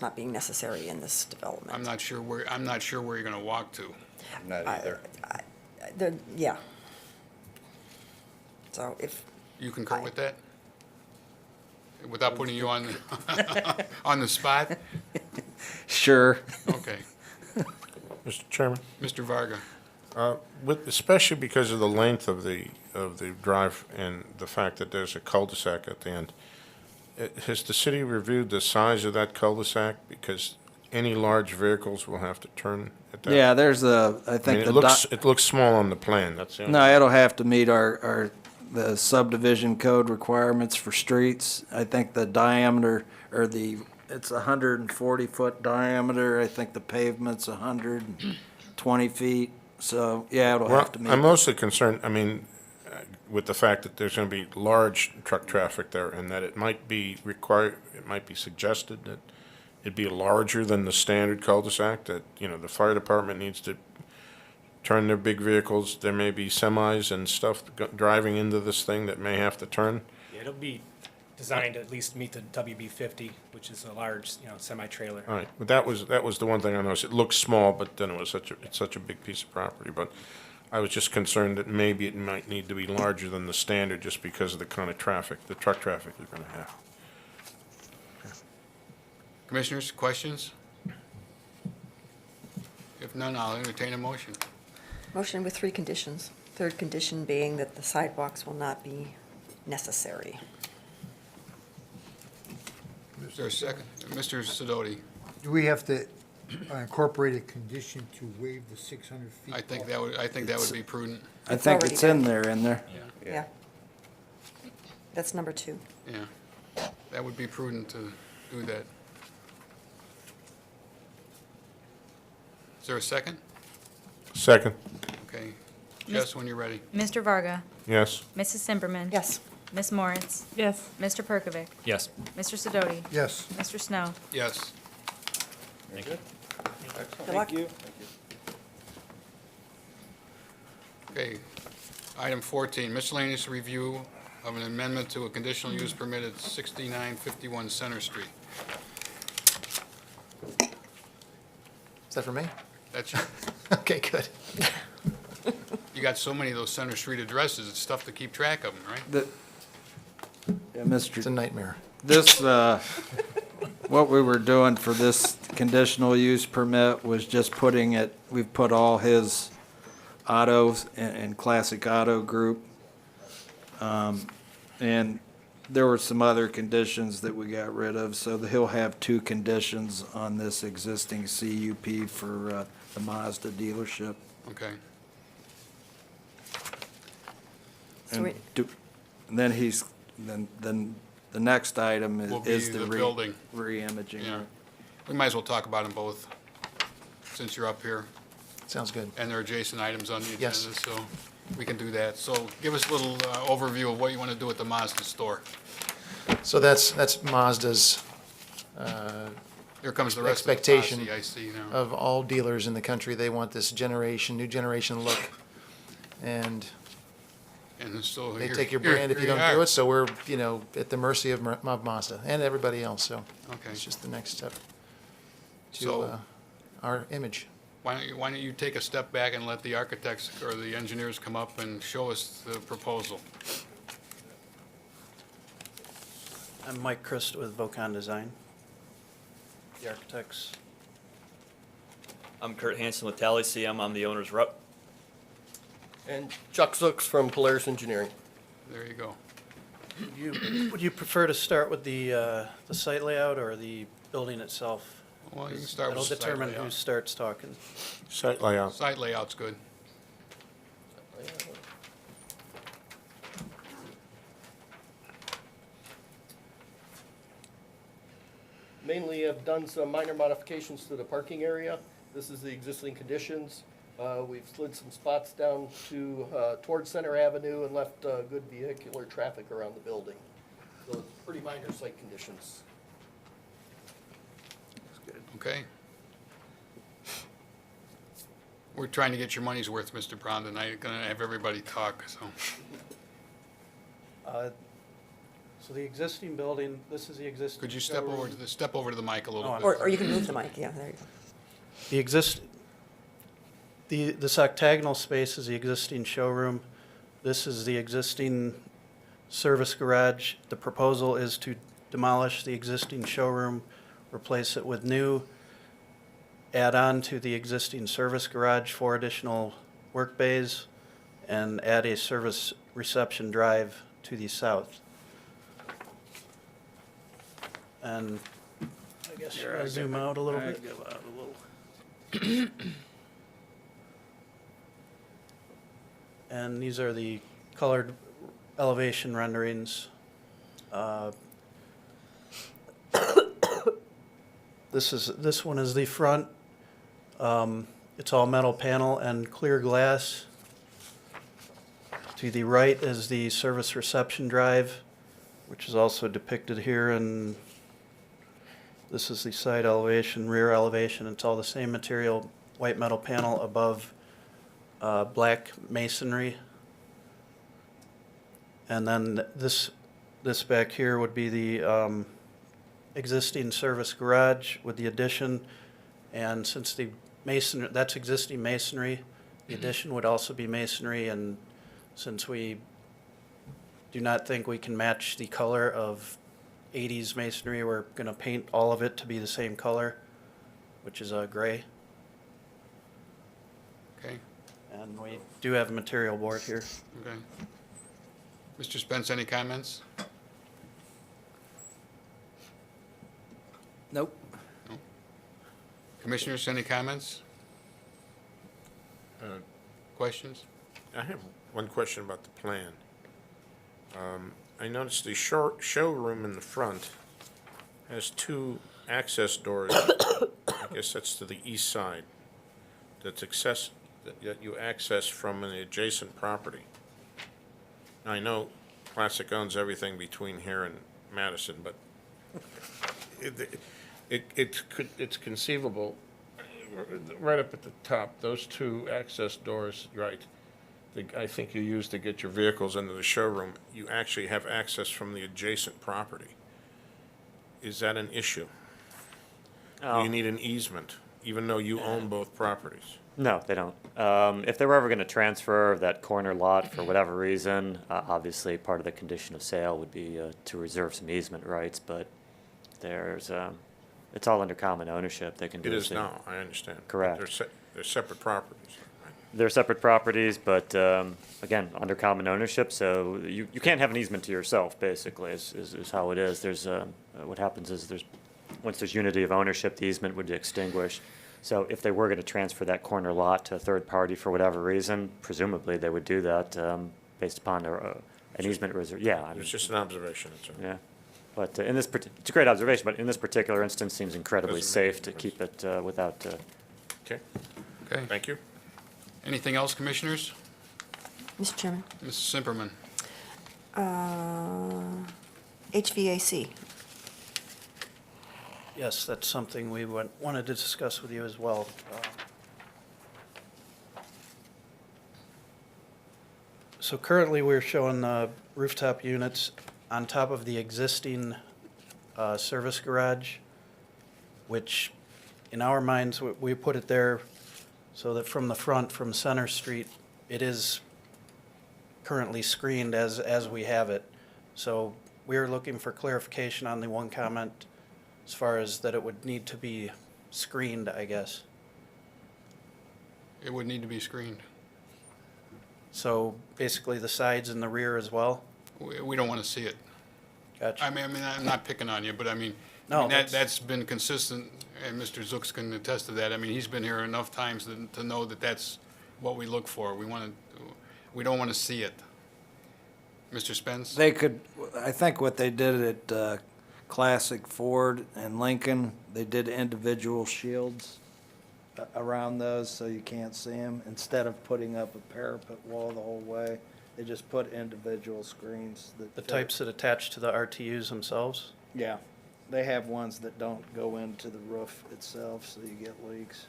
not being necessary in this development.
I'm not sure where you're gonna walk to.
Not either.
Yeah. So if,
You concur with that? Without putting you on, on the spot?
Sure.
Okay.
Mr. Chairman?
Mr. Varga?
Especially because of the length of the drive and the fact that there's a cul-de-sac at the end, has the city reviewed the size of that cul-de-sac? Because any large vehicles will have to turn at that.
Yeah, there's I
I
think
mean,
the.
it looks small on the plan, that's the only.
No, it'll have to meet the subdivision code requirements for streets. I think the diameter, or it's 140-foot diameter. I think the pavement's 120 feet. So, yeah, it'll have to meet.
I'm mostly concerned, I mean, with the fact that there's gonna be large truck traffic there, and that it might be suggested that it be larger than the standard cul-de-sac, that, the fire department needs to turn their big vehicles. There may be semis and stuff driving into this thing that may have to turn.
Yeah, it'll be designed to at least meet the WB50, which is a large, semi-trailer.
All right, but that was the one thing I noticed. It looks small, but then it's such a big piece of property. But I was just concerned that maybe it might need to be larger than the standard just because of the kind of traffic, the truck traffic you're gonna have.
Commissioners, questions? If none, I'll entertain a motion.
motion with 3 conditions. Third condition being that the sidewalks will not be necessary.
Is there a second? Mr. Sidoti?
Do we have to incorporate a condition to waive the 600 feet?
I think that would be prudent.
I think
already
it's in there.
Yeah. That's number 2.
Yeah. That would be prudent to do that. Is there a second?
Second,
Okay. Jess, when you're ready.
Mr. Varga?
yes.
Mrs. Simperman?
Yes.
Ms. Moritz?
Yes.
Mr. Perkovic?
Yes.
Mr. Sidoti?
Yes.
Mr. Snow?
Yes.
Good luck.
Okay. Item 14, miscellaneous review of an amendment to a conditional use permit at 6951 Center Street.
Is that for me?
That's your,
Okay, good.
you got so many of those Center Street addresses, it's tough to keep track of them, right?
Yeah, Mr.
It's a nightmare.
This, what we were doing for this conditional use permit was just we've put all his autos in classic auto group. And there were some other conditions that we got rid of, so he'll have 2 conditions on this existing CUP for the Mazda dealership.
Okay.
So we-
And then the next item
Will be
is
the
the
building.
re-imaging.
Yeah. We might as well talk about them both, since you're up here,
Sounds good.
and there are adjacent items on the agenda,
Yes.
so we can do that. So give us a little overview of what you want to do at the Mazda store.
So that's Mazda's
Here comes the rest of the
expectation
posse, I see now.
of all dealers in the country. They want this new generation look. And
And so
they
here-
take your
here-
brand if you
here
don't do
are.
it, so we're, at the mercy of Mazda and everybody else, so.
Okay.
It's just the next step
So-
to our image.
Why don't you take a step back and let the architects or the engineers come up and show us the proposal?
I'm Mike Christ with Vocon Design, the architects.
I'm Kurt Hansen with Tally CM. I'm the owner's rep.
And Chuck Zooks from Polaris Engineering.
There you go.
Would you prefer to start with the site layout or the building itself?
Well, you can start with the site
That'll determine who
layout.
starts talking.
Site layout.
Site layout's good.
mainly have done some minor modifications to the parking area. This is the existing conditions. We've slid some spots down to, towards Center Avenue and left good vehicular traffic around the building. So it's pretty minor site conditions.
Okay. We're trying to get your money's worth, Mr. Brown, tonight. Gonna have everybody talk, so.
So the existing building, this is the existing.
Could you step over to the mic a little
Oh,
bit?
Or you can move the mic, yeah, there you go.
This octagonal space is the existing showroom. This is the existing service garage. The proposal is to demolish the existing showroom, replace it with new, add on to the existing service garage 4 additional work bays, and add a service reception drive to the south. And I guess should I zoom out a little bit? And these are the colored elevation renderings. This one is the front. It's all metal panel and clear glass. To the right is the service reception drive, which is also depicted here, and this is the side elevation, rear elevation. It's all the same material, white metal panel above black masonry. And then this back here would be the existing service garage with the addition. And since the masonry, that's existing masonry, the addition would also be masonry. And since we do not think we can match the color of 80s masonry, we're going to paint all of it to be the same color, which is gray.
Okay,
And we do have a material board here.
okay. Mr. Spence, any comments?
Nope.
No. Commissioners, any comments? Questions?
I have one question about the plan. I noticed the showroom in the front has 2 access doors. I guess that's to the east side. That you access from an adjacent property. Now, I know Classic owns everything between here and Madison, but it's conceivable, right up at the top, those 2 access doors, right, I think you use to get your vehicles into the showroom, you actually have access from the adjacent property. Is that an issue? Do you need an easement, even though you own both properties?
No, they don't. If they were ever going to transfer that corner lot for whatever reason, obviously part of the condition of sale would be to reserve some easement rights, but it's all under common ownership. They can do
It
as
is
they-
now, I understand.
Correct.
They're separate properties.
They're separate properties, but again, under common ownership, so you can't have an easement to yourself, basically, is how it is. There's, what happens is once there's unity of ownership, the easement would extinguish. So if they were going to transfer that corner lot to a third party for whatever reason, presumably they would do that based upon an easement reserve. Yeah. I mean,
It's just an observation, that's all.
yeah. But it's a great observation, but in this particular instance, seems incredibly
Doesn't make
safe to keep it without.
Okay,
Okay.
thank you.
Anything else, Commissioners?
Mr. Chairman,
Mrs. Simperman?
HVAC.
Yes, that's something we wanted to discuss with you as well. So currently, we're showing the rooftop units on top of the existing service garage, which in our minds, we put it there so that from the front, from Center Street, it is currently screened as we have it. So we're looking for clarification on the one comment as far as that it would need to be screened, I guess.
It would need to be screened.
So basically the sides and the rear as well?
We don't want to see it.
Gotcha.
I mean, I'm not picking on you, but I mean,
No,
that's been consistent, and Mr. Zooks can attest to that. I mean, he's been here enough times to know that that's what we look for. We don't want to see it. Mr. Spence?
I think what they did at classic Ford and Lincoln, they did individual shields around those so you can't see them. Instead of putting up a parapet wall the whole way, they just put individual screens that.
The
fit.
types that attach to the RTUs themselves?
Yeah, they have ones that don't go into the roof itself, so you get leaks.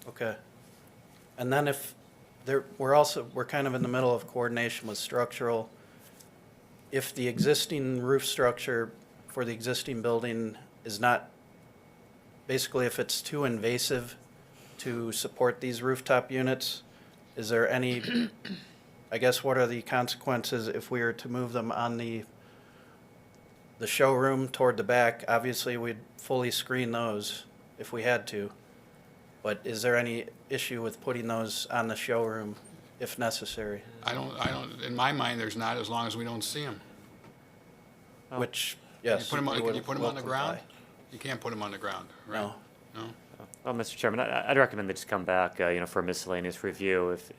Okay. And then if we're kind of in the middle of coordination with structural. If the existing roof structure for the existing building is not, basically if it's too invasive to support these rooftop units, is there any, I guess, what are the consequences if we were to move them on the showroom toward the back? Obviously, we'd fully screen those if we had to. But is there any issue with putting those on the showroom if necessary?
I don't, in my mind, there's not, as long as we don't see them.
Which,
Can you
yes.
put 'em on-
we
can
will-
you put 'em
will
on the ground?
comply.
You can't put them on the ground, right?
No.
No?
Well, Mr. Chairman, I'd recommend they just come back, for a miscellaneous review. If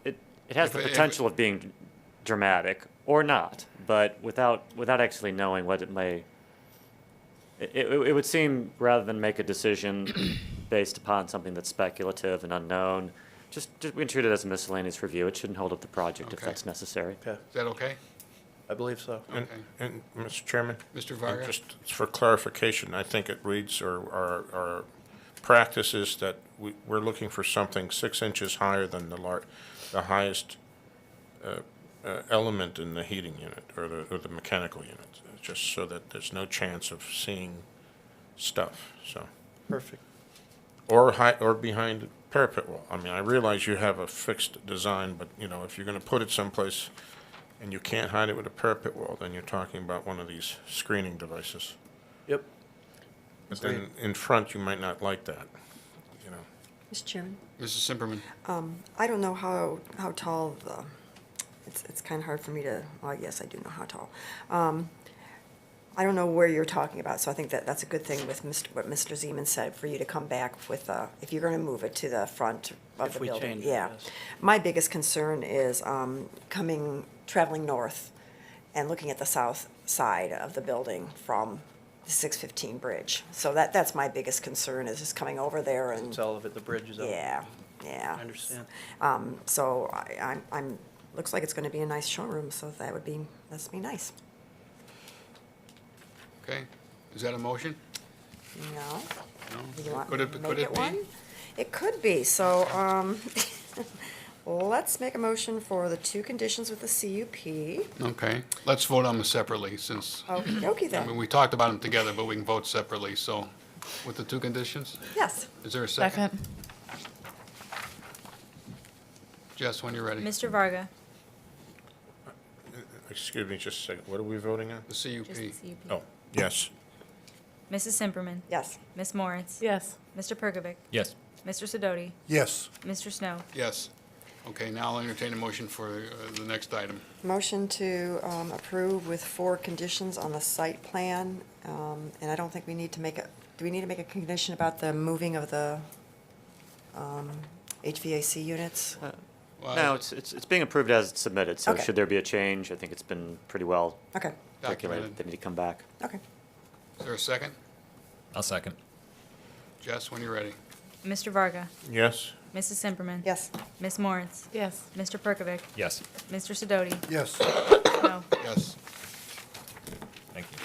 it has the
If-
potential of being dramatic or not, but without actually knowing what it may, it would seem, rather than make a decision based upon something that's speculative and unknown, just we can treat it as a miscellaneous review. It shouldn't hold up the project if
Okay.
that's necessary.
Okay,
Is that okay?
I believe so.
And, Mr. Chairman?
Mr.
and
Varga?
Just for clarification, I think it reads, or our practice is that we're looking for something 6 inches higher than the highest element in the heating unit, or the mechanical unit, just so that there's no chance of seeing stuff, so.
Perfect.
Or behind a parapet wall. I mean, I realize you have a fixed design, but, if you're gonna put it someplace and you can't hide it with a parapet wall, then you're talking about one of these screening devices.
Yep.
But then in front, you might not like that,
Mr. Chairman,
Mrs. Simperman?
I don't know how tall it's kind of hard for me to, well, yes, I do know how tall. I don't know where you're talking about, so I think that's a good thing with what Mr. Zeman said, for you to come back with, if you're going to move it to the front of
If
the
we
building.
change it,
Yeah.
yes.
My biggest concern is traveling north and looking at the south side of the building from the 615 bridge. So that's my biggest concern, is just coming over there and.
It's all of it, the bridge is up.
Yeah.
I understand.
So I'm, looks like it's going to be a nice showroom, so that'd be nice.
Okay, is that a motion?
No?
No?
You want
Could
me
it-
to
could
make
it
it
be?
one? It could be, so, let's make a motion for the 2 conditions with the CUP.
Okay, let's vote on them separately, since,
Okey-dokey
I mean,
then.
we talked about them together, but we can vote separately, so, with the 2 conditions?
Yes.
Is there a second? Jess, when you're ready.
Mr. Varga?
Excuse me just a second, what are we voting on?
The CUP.
Just the CUP.
Oh, yes.
Mrs. Simperman?
Yes.
Ms. Moritz?
Yes.
Mr. Perkovic?
Yes.
Mr. Sidoti?
Yes.
Mr. Snow?
Yes. Okay, now I'll entertain a motion for the next item.
Motion to approve with 4 conditions on the site plan, and I don't think we need to make do we need to make a condition about the moving of the HVAC units?
Well,
No, it's being approved as it's submitted, so
Okay.
should there be a change, I think it's been pretty well
Okay,
calculated.
Documented.
They need to come back.
okay.
Is there a second?
I'll second.
Jess, when you're ready.
Mr. Varga?
Yes?
Mrs. Simperman?
Yes.
Ms. Moritz?
Yes.
Mr. Perkovic?
Yes.
Mr. Sidoti?
Yes.
Snow?
Yes.
Thank you.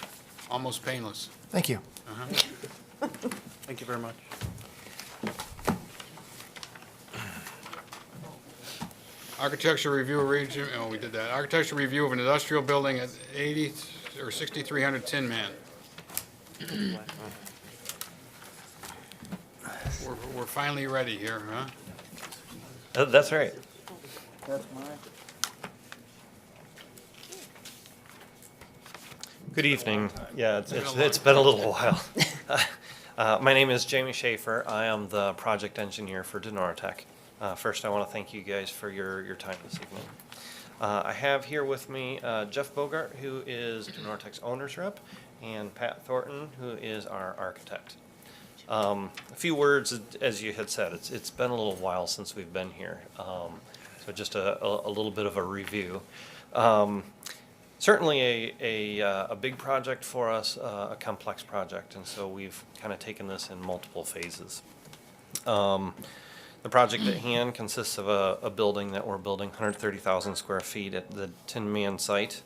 Almost painless.
Thank you.
Uh-huh.
Thank you very much.
Architecture review region, oh, we did that. Architecture review of an industrial building at 80 or 6300 Tin Man. We're finally ready here, huh?
That's right.
That's mine.
Good evening. Yeah, it's
Been a long
been a little while. My name is Jamie Schaefer. I am the project engineer for Denortec. First, I want to thank you guys for your time this evening. I have here with me Jeff Bogart, who is Denortec's owner's rep, and Pat Thornton, who is our architect. A few words, as you had said, it's been a little while since we've been here, so just a little bit of a review. certainly a big project for us, a complex project, and so we've kind of taken this in multiple phases. The project at hand consists of a building that we're building, 130,000 square feet at the Tin Man site.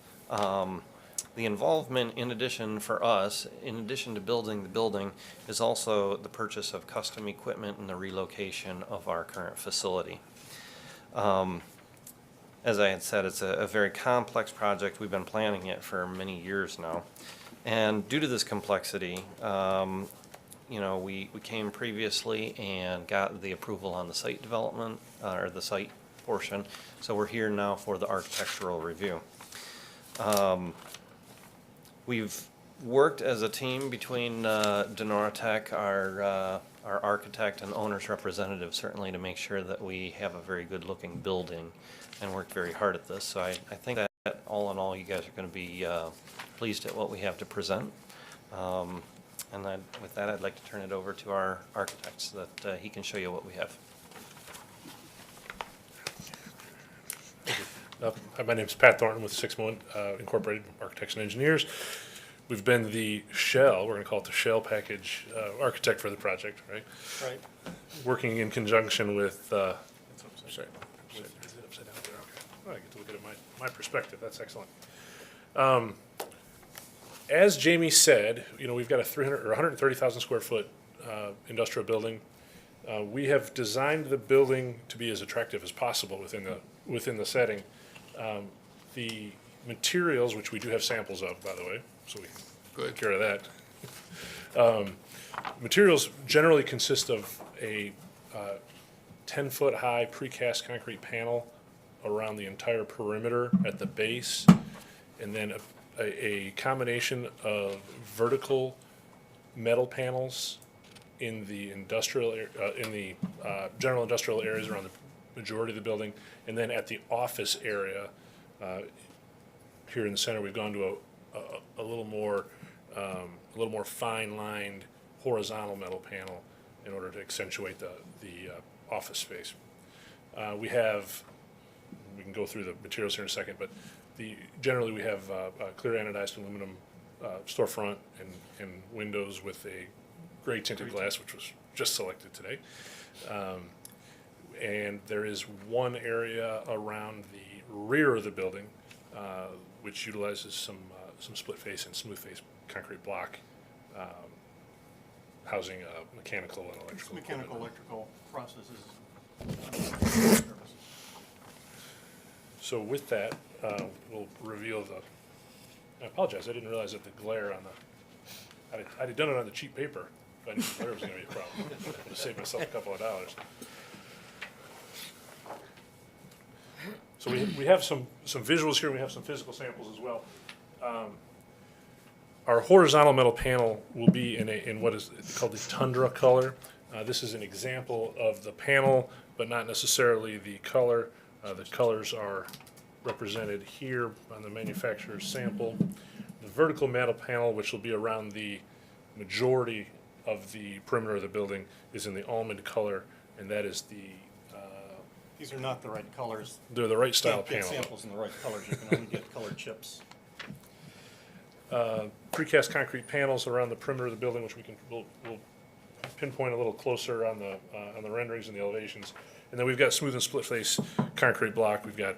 The involvement, in addition for us, in addition to building the building, is also the purchase of custom equipment and the relocation of our current facility. As I had said, it's a very complex project. We've been planning it for many years now. And due to this complexity, you know, we came previously and got the approval on the site development, or the site portion. So we're here now for the architectural review. We've worked as a team between Denora-Tech, our architect and owner's representative, certainly to make sure that we have a very good looking building, and worked very hard at this. So I think that all in all, you guys are going to be pleased at what we have to present. And with that, I'd like to turn it over to our architect so that he can show you what we have.
Hi, my name is Pat Thornton with 6-1 Incorporated Architects and Engineers. We've been the shell, we're going to call it the shell package architect for the project, right?
Right.
Working in conjunction with, sorry. Is it upside down there? Okay. Well, I get to look at it my perspective. That's excellent. As Jamie said, you know, we've got a 130,000 square foot industrial building. We have designed the building to be as attractive as possible within the setting. The materials, which we do have samples of, by the way, so we can take care of that. Materials generally consist of a 10-foot high precast concrete panel around the entire perimeter at the base, and then a combination of vertical metal panels in the industrial, general industrial areas around the majority of the building, and then at the office area, here in the center, we've gone to a little more fine-lined horizontal metal panel in order to accentuate the office space. We can go through the materials here in a second, but generally we have clear anodized aluminum storefront and windows with a gray tinted glass, which was just selected today. And there is one area around the rear of the building which utilizes some split face and smooth face concrete block housing mechanical and electrical equipment.
Electrical processes.
So with that, we'll reveal I apologize, I didn't realize that the glare on I'd have done it on the cheap paper, but I knew the glare was going to be a problem. I would have saved myself a couple of dollars. So we have some visuals here, we have some physical samples as well. Our horizontal metal panel will be in what is called the Tundra color. This is an example of the panel, but not necessarily the color. The colors are represented here on the manufacturer's sample. The vertical metal panel, which will be around the majority of the perimeter of the building, is in the almond color, and that is the
These are not the right colors.
they're the right style
Can't get
panel.
samples in the right colors. You can only get colored chips.
Precast concrete panels around the perimeter of the building, which we'll pinpoint a little closer on the renderings and the elevations. And then we've got smooth and split face concrete block. We've got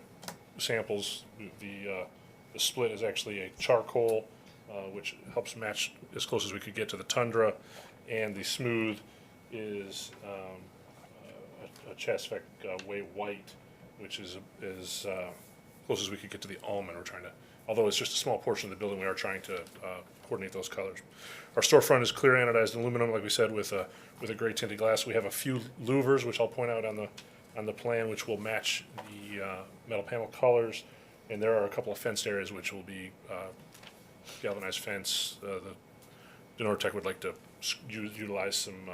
samples. The split is actually a charcoal, which helps match as close as we could get to the Tundra, and the smooth is a Chastec Way White, which is close as we could get to the almond. We're trying to, although it's just a small portion of the building, we are trying to coordinate those colors. Our storefront is clear anodized aluminum, like we said, with a gray tinted glass. We have a few louvers, which I'll point out on the plan, which will match the metal panel colors, and there are a couple of fenced areas which will be galvanized fence. The Denora-Tech would like to utilize some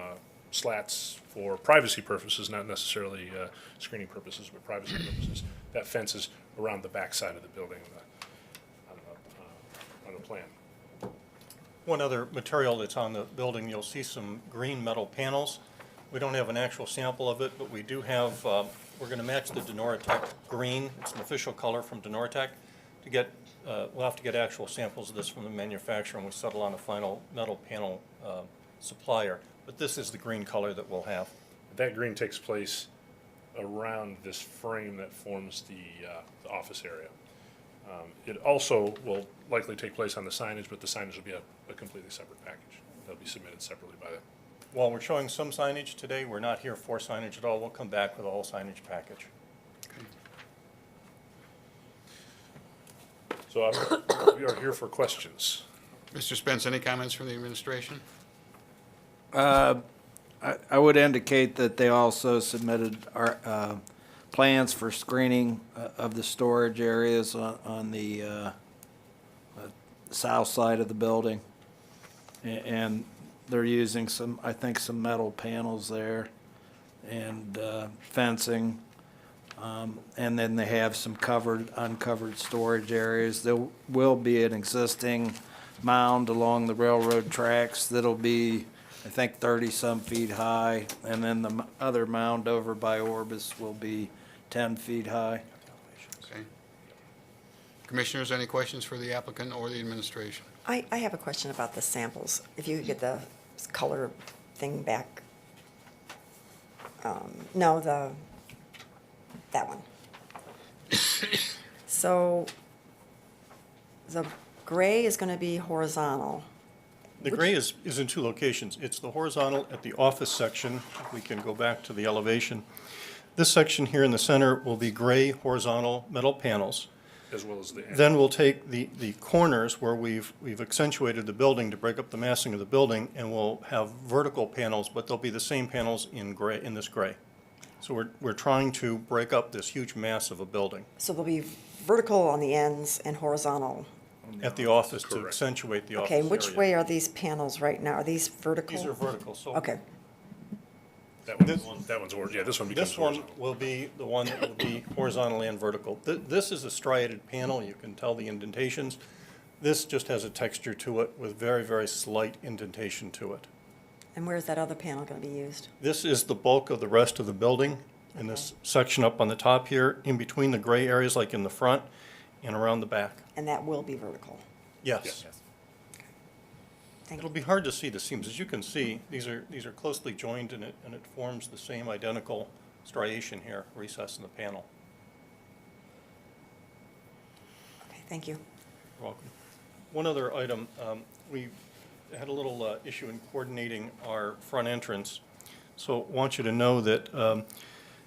slats for privacy purposes, not necessarily screening purposes, but privacy purposes. That fence is around the back side of the building on the plan.
One other material that's on the building, you'll see some green metal panels. We don't have an actual sample of it, but we do have, we're going to match the Denora-Tech green. It's an official color from Denora-Tech to get we'll have to get actual samples of this from the manufacturer, and we settle on a final metal panel supplier. But this is the green color that we'll have.
That green takes place around this frame that forms the office area. It also will likely take place on the signage, but the signage will be a completely separate package. They'll be submitted separately by them.
While we're showing some signage today, we're not here for signage at all. We'll come back with a whole signage package.
So we are here for questions.
Mr. Spence, any comments from the administration?
I would indicate that they also submitted our plans for screening of the storage areas on the south side of the building. And they're using some, I think, some metal panels there and fencing. And then they have some uncovered storage areas. There will be an existing mound along the railroad tracks that'll be, I think, 30-some feet high. And then the other mound over by Orbis will be 10 feet high.
Okay. Commissioners, any questions for the applicant or the administration?
I have a question about the samples. If you could get the color thing back. No, that one. So the gray is going to be horizontal.
The gray is in two locations. It's the horizontal at the office section. If we can go back to the elevation. This section here in the center will be gray horizontal metal panels.
As well as the.
Then we'll take the corners where we've accentuated the building to break up the massing of the building, and we'll have vertical panels, but they'll be the same panels in gray, in this gray. So we're trying to break up this huge mass of a building
So they'll be vertical on the ends and horizontal.
at the office to accentuate the office
Okay,
area.
which way are these panels right now? Are these vertical?
These are vertical, so.
Okay.
That one's yeah, this one becomes
This one
horizontal.
will be the one that will be horizontal and vertical. This is a striated panel, you can tell the indentations. This just has a texture to it with very, very slight indentation to it.
And where's that other panel going to be used?
This is the bulk of the rest of the building, in this section up on the top here, in between the gray areas like in the front and around the back.
And that will be vertical?
Yes. It'll be hard to see the seams. As you can see, these are closely joined and it forms the same identical striation here, recess in the panel.
Okay, thank you.
You're welcome. One other item, we had a little issue in coordinating our front entrance. So I want you to know that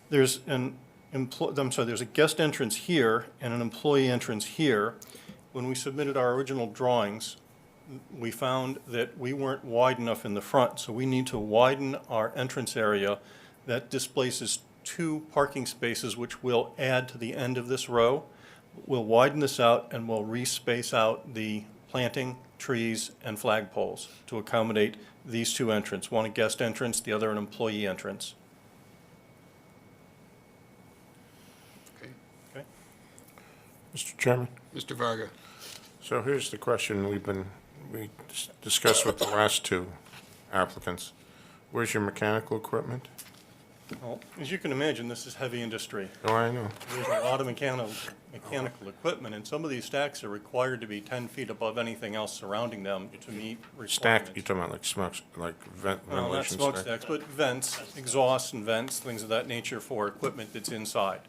there's there's a guest entrance here and an employee entrance here. When we submitted our original drawings, we found that we weren't wide enough in the front, so we need to widen our entrance area. That displaces 2 parking spaces, which will add to the end of this row. We'll widen this out and we'll re-space out the planting, trees, and flagpoles to accommodate these 2 entrances. One a guest entrance, the other an employee entrance.
Okay.
Mr. Chairman?
Mr. Varga?
So here's the question we discussed with the last 2 applicants. Where's your mechanical equipment?
Well, as you can imagine, this is heavy industry.
Oh, I know.
There's a lot of mechanical equipment, and some of these stacks are required to be 10 feet above anything else surrounding them to meet requirements.
Stack, you're talking about like smokes, like
Well, not
ventilation
smokestacks, but vents, exhausts and vents, things of that nature for equipment that's inside.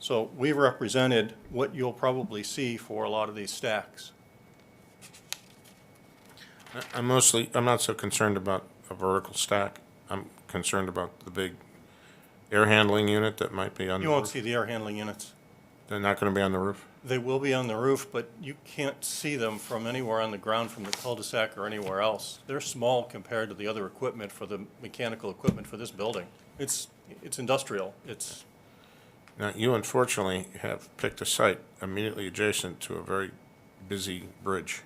So we represented what you'll probably see for a lot of these stacks.
I'm not so concerned about a vertical stack. I'm concerned about the big air handling unit that might be on the
You
roof.
won't see the air handling units.
They're not going to be on the roof?
They will be on the roof, but you can't see them from anywhere on the ground from the cul-de-sac or anywhere else. They're small compared to the other equipment for the mechanical equipment for this building. It's industrial. It's,
Now, you unfortunately have picked a site immediately adjacent to a very busy bridge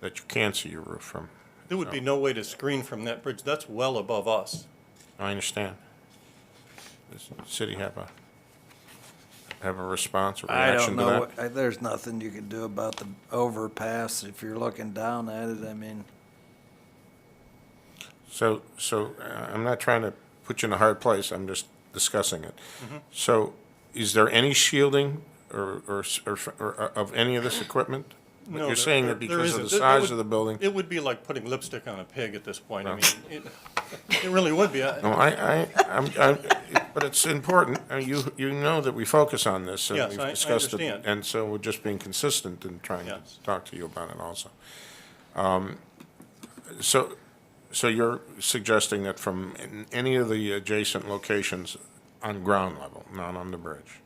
that you can't see your roof from.
there would be no way to screen from that bridge. That's well above us.
I understand. Does the city have a response or
I
reaction
don't
to
know,
that?
there's nothing you can do about the overpass if you're looking down at it, I mean.
So I'm not trying to put you in a hard place, I'm just discussing it. So is there any shielding of any of this equipment? But
No,
you're
there-
saying
there-
that
there
because of the
isn't. It
size
would-
of the building?
It would be like putting lipstick on a pig at this point. I
No.
mean, it really would be.
No, but it's important, you know that we focus on this, and
Yes,
we've
I
discussed it.
understand.
And so we're just being consistent in trying to
Yes.
talk to you about it also. So you're suggesting that from any of the adjacent locations on ground level, not on the bridge,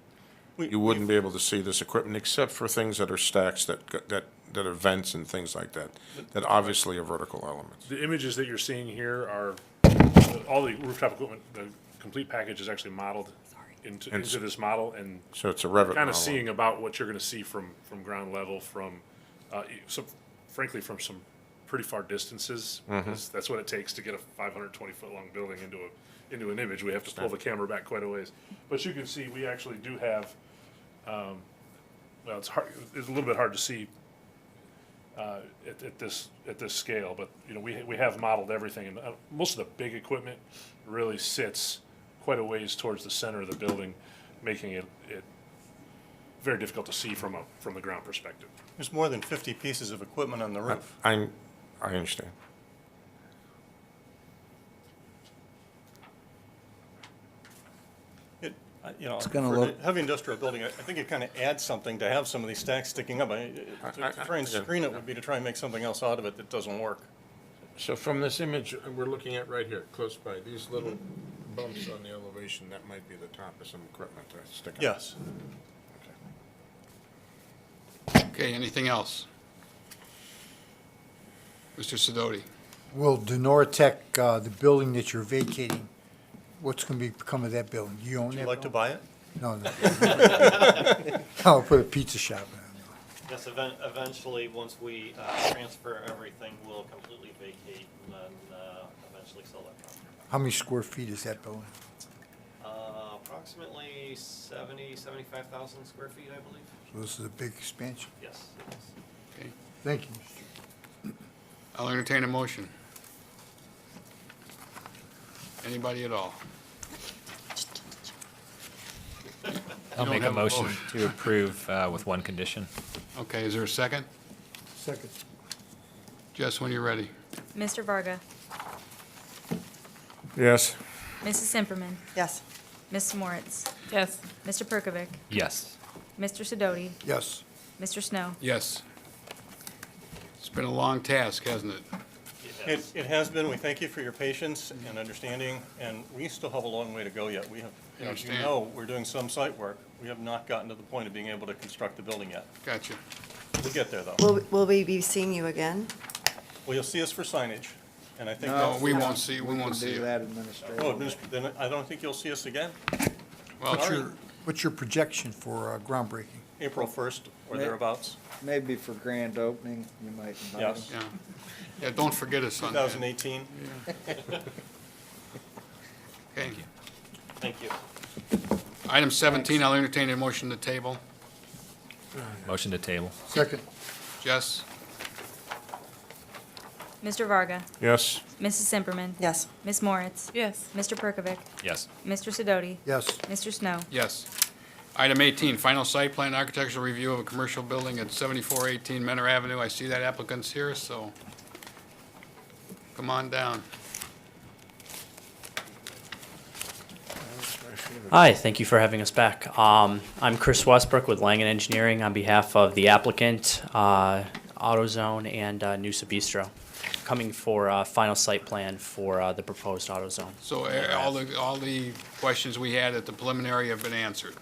you wouldn't be able to see this equipment except for things that are stacks that are vents and things like that, that obviously are vertical elements.
The images that you're seeing here are, all the rooftop equipment, the complete package is actually modeled into this model, and
So it's a Revit
kind
model.
of seeing about what you're gonna see from ground level, frankly, from some pretty far distances. Because that's what it takes to get a 520-foot long building into an image. We have to pull the camera back quite a ways. But you can see, we actually do have, well, it's a little bit hard to see at this scale, but, you know, we have modeled everything, and most of the big equipment really sits quite a ways towards the center of the building, making it very difficult to see from the ground perspective.
There's more than 50 pieces of equipment on the roof.
I understand.
You know,
It's
for
gonna
the
look-
heavy industrial building, I think it kind of adds something to have some of these stacks sticking up. To try and screen it would be to try and make something else out of it that doesn't work.
So from this image we're looking at right here, close by, these little bumps on the elevation, that might be the top of some equipment that's sticking up.
Yes.
Okay, anything else? Mr. Sidoti?
Will Denortec, the building that you're vacating, what's going to become of that building? Do you own
Would
that
you like to
building?
buy it?
No, no. I'll put a pizza shop in it.
Yes, eventually, once we transfer everything, we'll completely vacate and then eventually sell that property.
How many square feet is that building?
Approximately 75,000 square feet, I believe.
So this is a big expansion.
Yes, it is.
Okay,
Thank you, Mr.
I'll entertain a motion. Anybody at all?
I'll
don't
make a
have a
motion
motion.
to approve with one condition.
Okay, is there a second?
Second.
Jess, when you're ready.
Mr. Varga,
Yes.
Mrs. Simperman,
Yes.
Ms. Moritz. Yes. Mr. Perkovic,
Yes.
Mr. Sidoti,
Yes.
Mr. Snow.
Yes. It's been a long task, hasn't it?
It has been. We thank you for your patience and understanding, and we still have a long way to go yet. We have, as you
Understand.
know, we're doing some site work. We have not gotten to the point of being able to construct the building yet.
Gotcha.
We'll get there, though.
Will we be seeing you again?
Well, you'll see us for signage, and I think
No,
that's.
we won't see, we won't see
Do
you.
that administratively.
Oh, then I don't think you'll see us again.
Well,
What's your projection for groundbreaking?
April 1st or
May-
thereabouts,
Maybe for grand opening, you might invite
Yes.
them.
Yeah. Yeah, don't forget us on that.
2018.
Okay.
Thank you.
Item 17, I'll entertain a motion to table.
Motion to table.
Second.
Jess?
Mr. Varga,
Yes.
Mrs. Simperman,
Yes.
Ms. Moritz. Yes. Mr. Perkovic,
Yes.
Mr. Sidoti,
Yes.
Mr. Snow.
Yes. Item 18, final site plan architectural review of a commercial building at 7418 Menor Avenue. I see that applicant's here, so come on down.
Hi, thank you for having us back. I'm Chris Westbrook with Langen Engineering on behalf of the applicant, AutoZone, and Noosa Bistro, coming for final site plan for the proposed AutoZone.
So all the questions we had at the preliminary have been answered.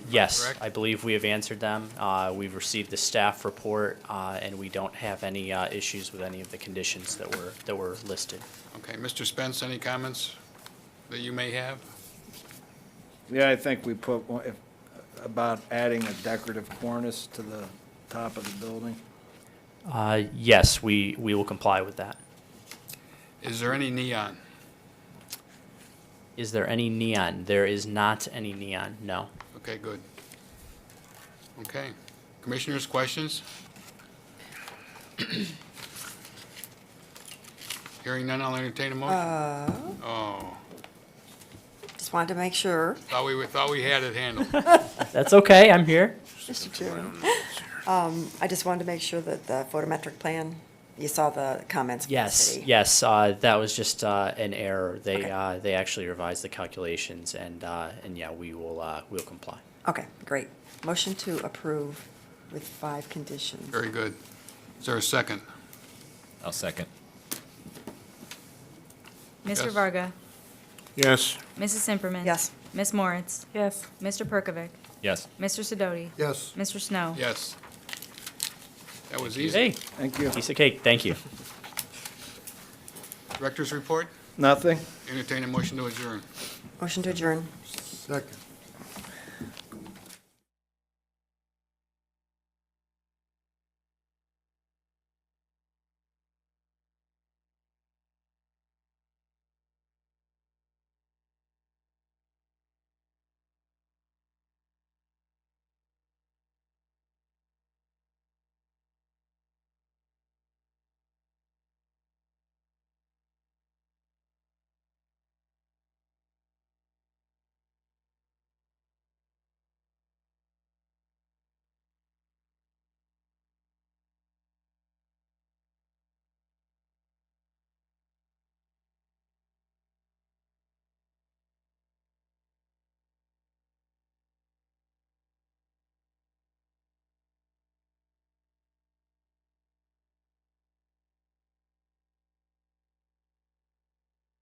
Yes,
Correct?
I believe we have answered them. We've received the staff report, and we don't have any issues with any of the conditions that were listed.
Okay, Mr. Spence, any comments that you may have?
Yeah, I think we put about adding a decorative cornice to the top of the building.
Yes, we will comply with that.
Is there any neon?
Is there any neon? There is not any neon, no.
Okay, good. Okay. Commissioners, questions? Hearing none, I'll entertain a motion. Oh,
Just wanted to make sure.
Thought we had it handled.
That's okay, I'm here.
Mr. Chairman. I just wanted to make sure that the photometric plan, you saw the comments from the
Yes,
city.
yes, that was just an error. They,
Okay.
they actually revised the calculations, and yeah, we'll comply.
Okay, great. Motion to approve with 5 conditions.
Very good. Is there a second?
I'll second.
Mr.
Yes.
Varga,
Yes.
Mrs. Simperman.
Yes.
Ms. Moritz. Yes. Mr. Perkovic,
Yes.
Mr. Sidoti.
Yes.
Mr. Snow.
Yes. That was easy.
Hey,
Thank you.
piece of cake, thank you.
Director's report?
Nothing?
Entertain a motion to adjourn.
Motion to adjourn.
Second.